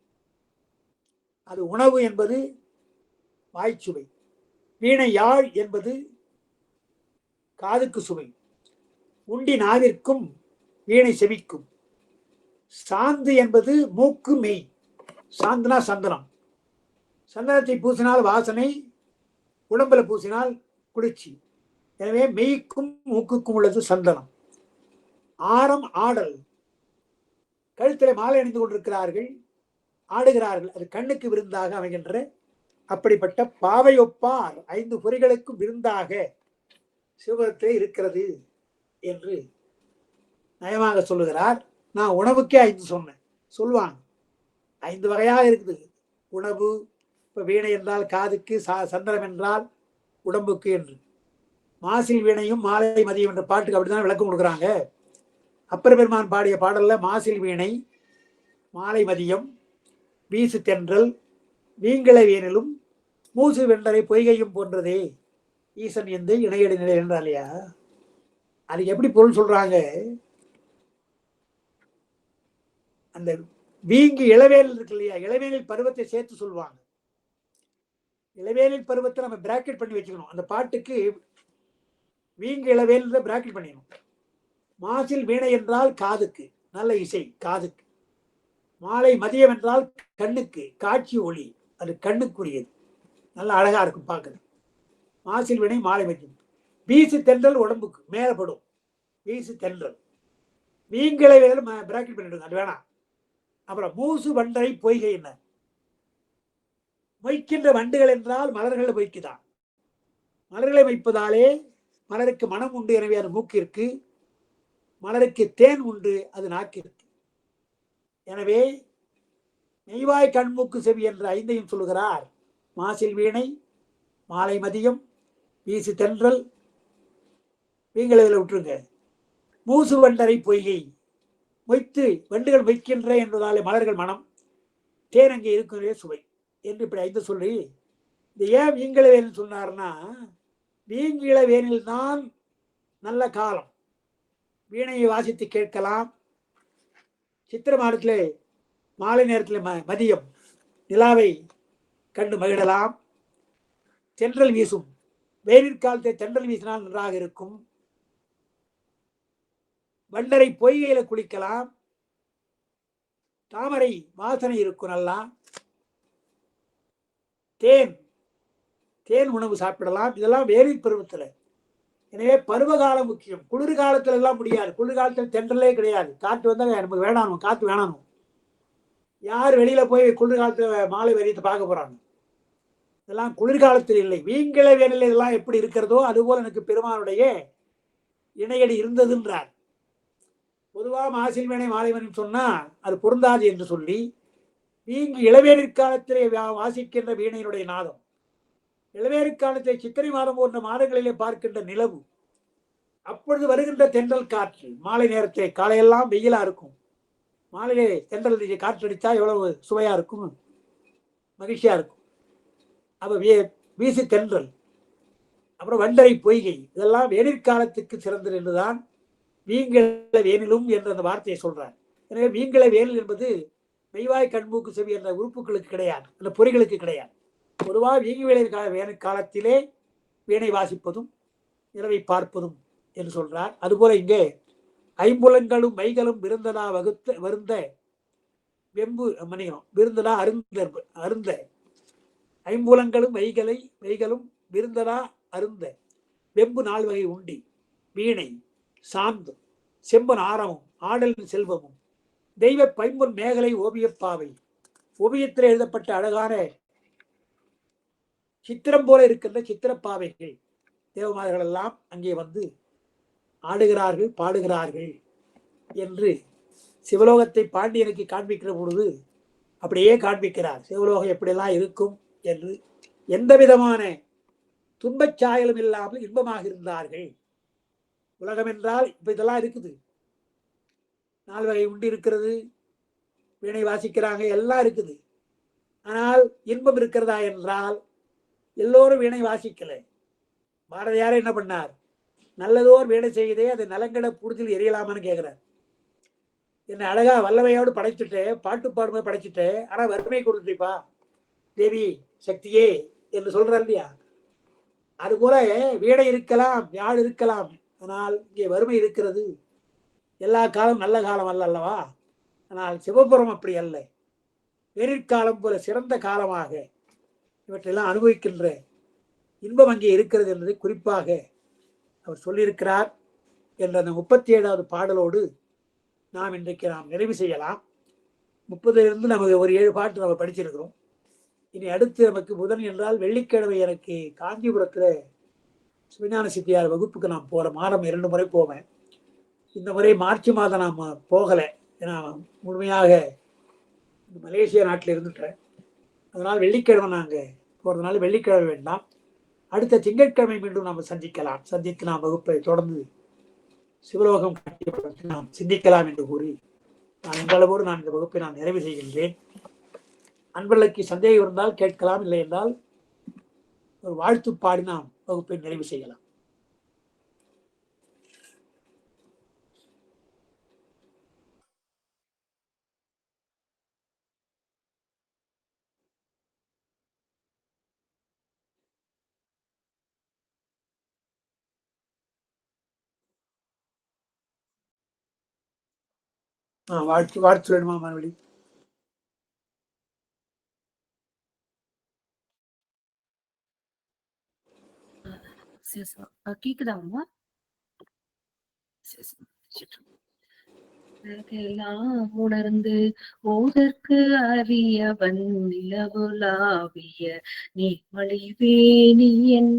அது உணவு என்பது வாய்ச்சுவை, வீணை யாழ் என்பது காதுக்கு சுவை, உண்டி நாவிற்கும் வீணை செவிக்கும், சாந்து என்பது மூக்கு மெய். சாந்துனா சந்தனம், சந்தனத்தை பூசினால் வாசனை, உடம்புல பூசினால் குளிர்ச்சி. எனவே மெய்க்கும் மூக்குக்கும் உள்ளது சந்தனம். ஆரம் ஆடல், கழுத்திலே மாலை அணிந்து கொண்டிருக்கிறார்கள், ஆடுகிறார்கள். அது கண்ணுக்கு விருந்தாக அமைகின்ற அப்படிப்பட்ட பாவையொப்பார் 5 பொறிகளுக்கும் விருந்தாக சிவபுரத்திலே இருக்கிறது என்று நயமாக சொல்லுகிறார். நான் உணவுக்கே 5 சொன்னேன். சொல்லுவாங்க 5 வகையாக இருக்குது உணவு. இப்போ வீணை என்றால் காதுக்கு, சந்தனம் என்றால் உடம்புக்கு என்று. மாசில் வீணையும் மாலை மதியம் என்ற பாட்டுக்கு அப்படிதான் விளக்கம் கொடுக்குறாங்க. அப்பர் பெருமான் பாடிய பாடல்ல மாசில் வீணை, மாலை மதியம், வீசு தென்றல், வீங்கள வேனிலும், மூசு வெண்டரை பொய்கையும் போன்றதே ஈசன் எந்த இணையடி நிலை என்றால் இல்லையா. அதுக்கு எப்படி பொருள் சொல்றாங்க, அந்த வீங்கு இளவேல் இருக்கு இல்லையா, இளவேலில் பருவத்தை சேர்த்து சொல்லுவாங்க. இளவேலில் பருவத்தை நம்ம பிராக்கெட் பண்ணி வச்சுக்கணும். அந்த பாட்டுக்கு வீங்கு இளவேல் பிராக்கெட் பண்ணிடணும். மாசில் வீணை என்றால் காதுக்கு, நல்ல இசை காதுக்கு. மாலை மதியம் என்றால் கண்ணுக்கு, காட்சி ஒளி, அது கண்ணுக்குரியது, நல்ல அழகா இருக்கும் பார்க்குறது. மாசில் வீணை மாலை மதியம். வீசு தென்றல் உடம்புக்கு மேலப்படும், வீசு தென்றல். வீங்கிளை வேலை பிராக்கெட் பண்ணிடுங்க, அது வேணாம். அப்புறம் மூசு வண்டரை பொய்கை, என்ன மொய்க்கின்ற வண்டுகள் என்றால் மலர்களை மொய்க்குதான். மலர்களை வைப்பதாலே மலருக்கு மனம் உண்டு, எனவே அது மூக்கிற்கு. மலருக்கு தேன் உண்டு, அது நாக்கிற்கு. எனவே நெய்வாய் கண்மூக்கு செவி என்ற 5ஐயும் சொல்லுகிறார். மாசில் வீணை, மாலை மதியம், வீசு தென்றல், வீங்களவில் விட்டுருங்க. மூசு வண்டரை பொய்கை, மொய்த்து வண்டுகள் மொய்க்கின்ற என்பதாலே மலர்கள் மனம், தேன் அங்கே இருக்கிறதே சுவை என்று இப்படி 5 சொல்லி, இந்த ஏன் வீங்கள வேனில் சொன்னார்னா, வீங்கிள வேனில் தான் நல்ல காலம், வீணையை வாசித்து கேட்கலாம். சித்திர மாதத்திலே மாலை நேரத்தில் மதியம் நிலாவை கண்டு மகிழலாம். தென்றல் வீசும், வெயிலிற்காலத்தை தென்றல் வீசினால் நன்றாக இருக்கும். வண்டரை பொய்கையில குளிக்கலாம், தாமரை வாசனை இருக்கும் நல்லா. தேன் உணவு சாப்பிடலாம். இதெல்லாம் வேலில் பருவத்தில். எனவே பருவகாலம் முக்கியம். குளிர்காலத்துல எல்லாம் முடியாது. குளிர்காலத்தில் தென்றலே கிடையாது. காற்று வந்தால் நமக்கு வேணாம், காற்று வேணாம். யார் வெளியில போய் குளிர்காலத்துல மாலை வரையத்தை பார்க்க போறாங்க? இதெல்லாம் குளிர்காலத்தில் இல்லை. வீங்கிள வேனில் இதெல்லாம் எப்படி இருக்கிறதோ அதுபோல் எனக்கு பெருமானுடைய இணையடி இருந்ததுன்றார். பொதுவாக மாசில் வேணை மாலை மணி சொன்னா அது பொருந்தாது என்று சொல்லி, வீங்கு இளவேனிற்காலத்திலே வாசிக்கின்ற வீணையினுடைய நாதம், இளவேனிற்காலத்தை சித்திரை மாதம் போன்ற மாதங்களிலே பார்க்கின்ற நிலவு, அப்பொழுது வருகின்ற தென்றல் காற்று, மாலை நேரத்தை, காலையெல்லாம் வெயிலா இருக்கும், மாலையிலே தென்றல் காற்றடித்தா எவ்வளவு சுவையாக இருக்கும், மகிழ்ச்சியாக இருக்கும். அப்போ வீசி தென்றல், அப்புறம் வண்டரை பொய்கை, இதெல்லாம் வேனிற்காலத்துக்கு சிறந்தது என்றுதான் வீங்கில வேனிலும் என்ற அந்த வார்த்தையை சொல்றார். எனவே வீங்கில வேனில் என்பது மெய்வாய் கண்மூக்கு செவி என்ற உறுப்புகளுக்கு கிடையாது, அந்த பொறிகளுக்கு கிடையாது. பொதுவாக வீங்கி வேனிற் காலத்திலே வீணை வாசிப்பதும் இரவை பார்ப்பதும் என்று சொல்றார். அதுபோல இங்கே ஐம்புலங்களும் மைகளும் விருந்தனா வருந்த வெம்பு மணியம் விருந்தனா அருந்த ஐம்புலங்களும் மைகளும் விருந்தனா அருந்த வெம்பு 4 வகை உண்டி வீணை சாந்தும் செம்பன் ஆரமும் ஆடலின் செல்வமும் தெய்வ பைம்பொன் மேகலை ஓவியப்பாவை, ஓவியத்தில் எழுதப்பட்ட அழகான சித்திரம் போல இருக்கின்ற சித்திரப்பாவைகள் தேவமார்கள் எல்லாம் அங்கே வந்து ஆடுகிறார்கள், பாடுகிறார்கள் என்று சிவலோகத்தை பாண்டியனுக்கு காண்பிக்கிற பொழுது அப்படியே காண்பிக்கிறார். சிவலோகம் எப்படியெல்லாம் இருக்கும் என்று. எந்த விதமான துன்பச் சாயலும் இல்லாமல் இன்பமாக இருந்தார்கள். உலகம் என்றால் இப்ப இதெல்லாம் இருக்குது, 4 வகை உண்டு இருக்கிறது, வீணை வாசிக்கிறாங்க, எல்லாம் இருக்குது. ஆனால் இன்பம் இருக்கிறதா என்றால் எல்லோரும் வீணை வாசிக்கல. பாரதியார் என்ன பண்ணார்? நல்லதோர் வீணை செய்தே அதை நலங்கட புரிதில் எரியலாமான்னு கேட்கிறார். என்ன அழகா வல்லமையோடு படைச்சுட்டேன், பாட்டு பாடும்போது படைச்சுட்டேன், ஆனா வறுமை கொடுத்துப்பா தேவி சக்தியே என்று சொல்றார் இல்லையா? அதுபோல வீணை இருக்கலாம், யாழ் இருக்கலாம், ஆனால் இங்கே வறுமை இருக்கிறது. எல்லா காலம் நல்ல காலம் அல்ல அல்லவா? ஆனால் சிவபுரம் அப்படி அல்ல. வேனிற்காலம் போல சிறந்த காலமாக இவற்றெல்லாம் அனுபவிக்கின்ற இன்பம் அங்கே இருக்கிறது என்பதை குறிப்பாக அவர் சொல்லியிருக்கிறார் என்ற அந்த 37வது பாடலோடு நாம் இன்றைக்கு நிறைவு செய்யலாம். 30லிருந்து நமக்கு ஒரு 7 பாட்டு நம்ம படிச்சிருக்கிறோம். இனி அடுத்து நமக்கு புதன் என்றால் வெள்ளிக்கிழமை எனக்கு காஞ்சிபுரத்தில் சிவஞான சித்தியார் வகுப்புக்கு நான் போகிற மாதம் 2 முறை போவேன். இந்த முறை மார்ச் மாதம் நாம் போகலை, ஏன்னா முழுமையாக மலேசியா நாட்டில் இருந்துட்டேன். அதனால் வெள்ளிக்கிழமை நாங்கள் போகிறதுனால வெள்ளிக்கிழமை வேண்டாம், அடுத்த திங்கட்கிழமை மீண்டும் நாம் சந்தித்து நாம் வகுப்பை தொடர்ந்து சிவலோகம் கட்டியப்படுத்தி நாம் சிந்திக்கலாம் என்று கூறி உங்களோடு நான் இந்த வகுப்பை நான் நிறைவு செய்கின்றேன். அன்பர்களுக்கு சந்தேகம் இருந்தால் கேட்கலாம், இல்லை என்றால் ஒரு வாழ்த்து பாடி நாம் வகுப்பை நிறைவு செய்யலாம். வாழ்த்து வேணுமா மறுபடி? கேக்குதாங்கம்மா? எல்லாம் உணர்ந்து ஓதற்கு அறியவன் நிலவுலாவிய நீர்மொழிவேணியன்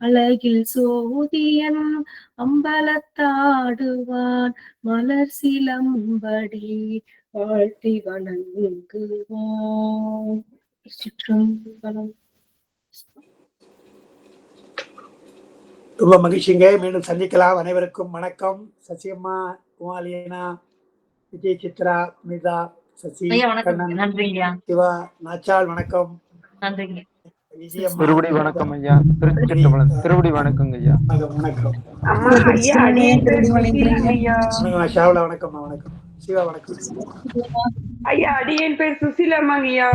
அழகில் சோதியன் அம்பலத்தாடுவான் மலர் சிலம்படி வாழ்த்தி வணங்குவான். சிற்றம்பலம். ரொம்ப மகிழ்ச்சிங்க. மீண்டும் சந்திக்கலாம். அனைவருக்கும் வணக்கம். சசியம்மா, குமாலியனா, விஜய், சித்ரா, மிதா, சசி, கண்ணன், சிவா, நாச்சால் வணக்கம். திருவடி வணக்கம் ஐயா. திருவடி வணக்கம் ஐயா. வணக்கம். ஷாவலா வணக்கம். வணக்கம் சிவா. வணக்கம் ஐயா. அடியேன் பேர் சுசிலாமாங்க ஐயா.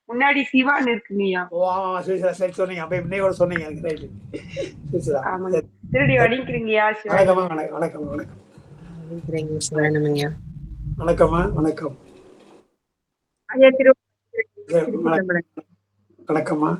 முன்னாடி சிவான்னு இருக்குங்கய்யா. ஓ ஆமா சுசிலா, சரி சொன்னீங்க. அப்ப இன்னையோட சொன்னீங்க எனக்கு. ரைட் சுசிலா. ஆமாங்க. திருடி வணங்கிக்கிறீங்கய்யா. வணக்கம்மா. வணக்கம். வணக்கம்மா. வணக்கம். ஐயா திரு வணக்கம்மா.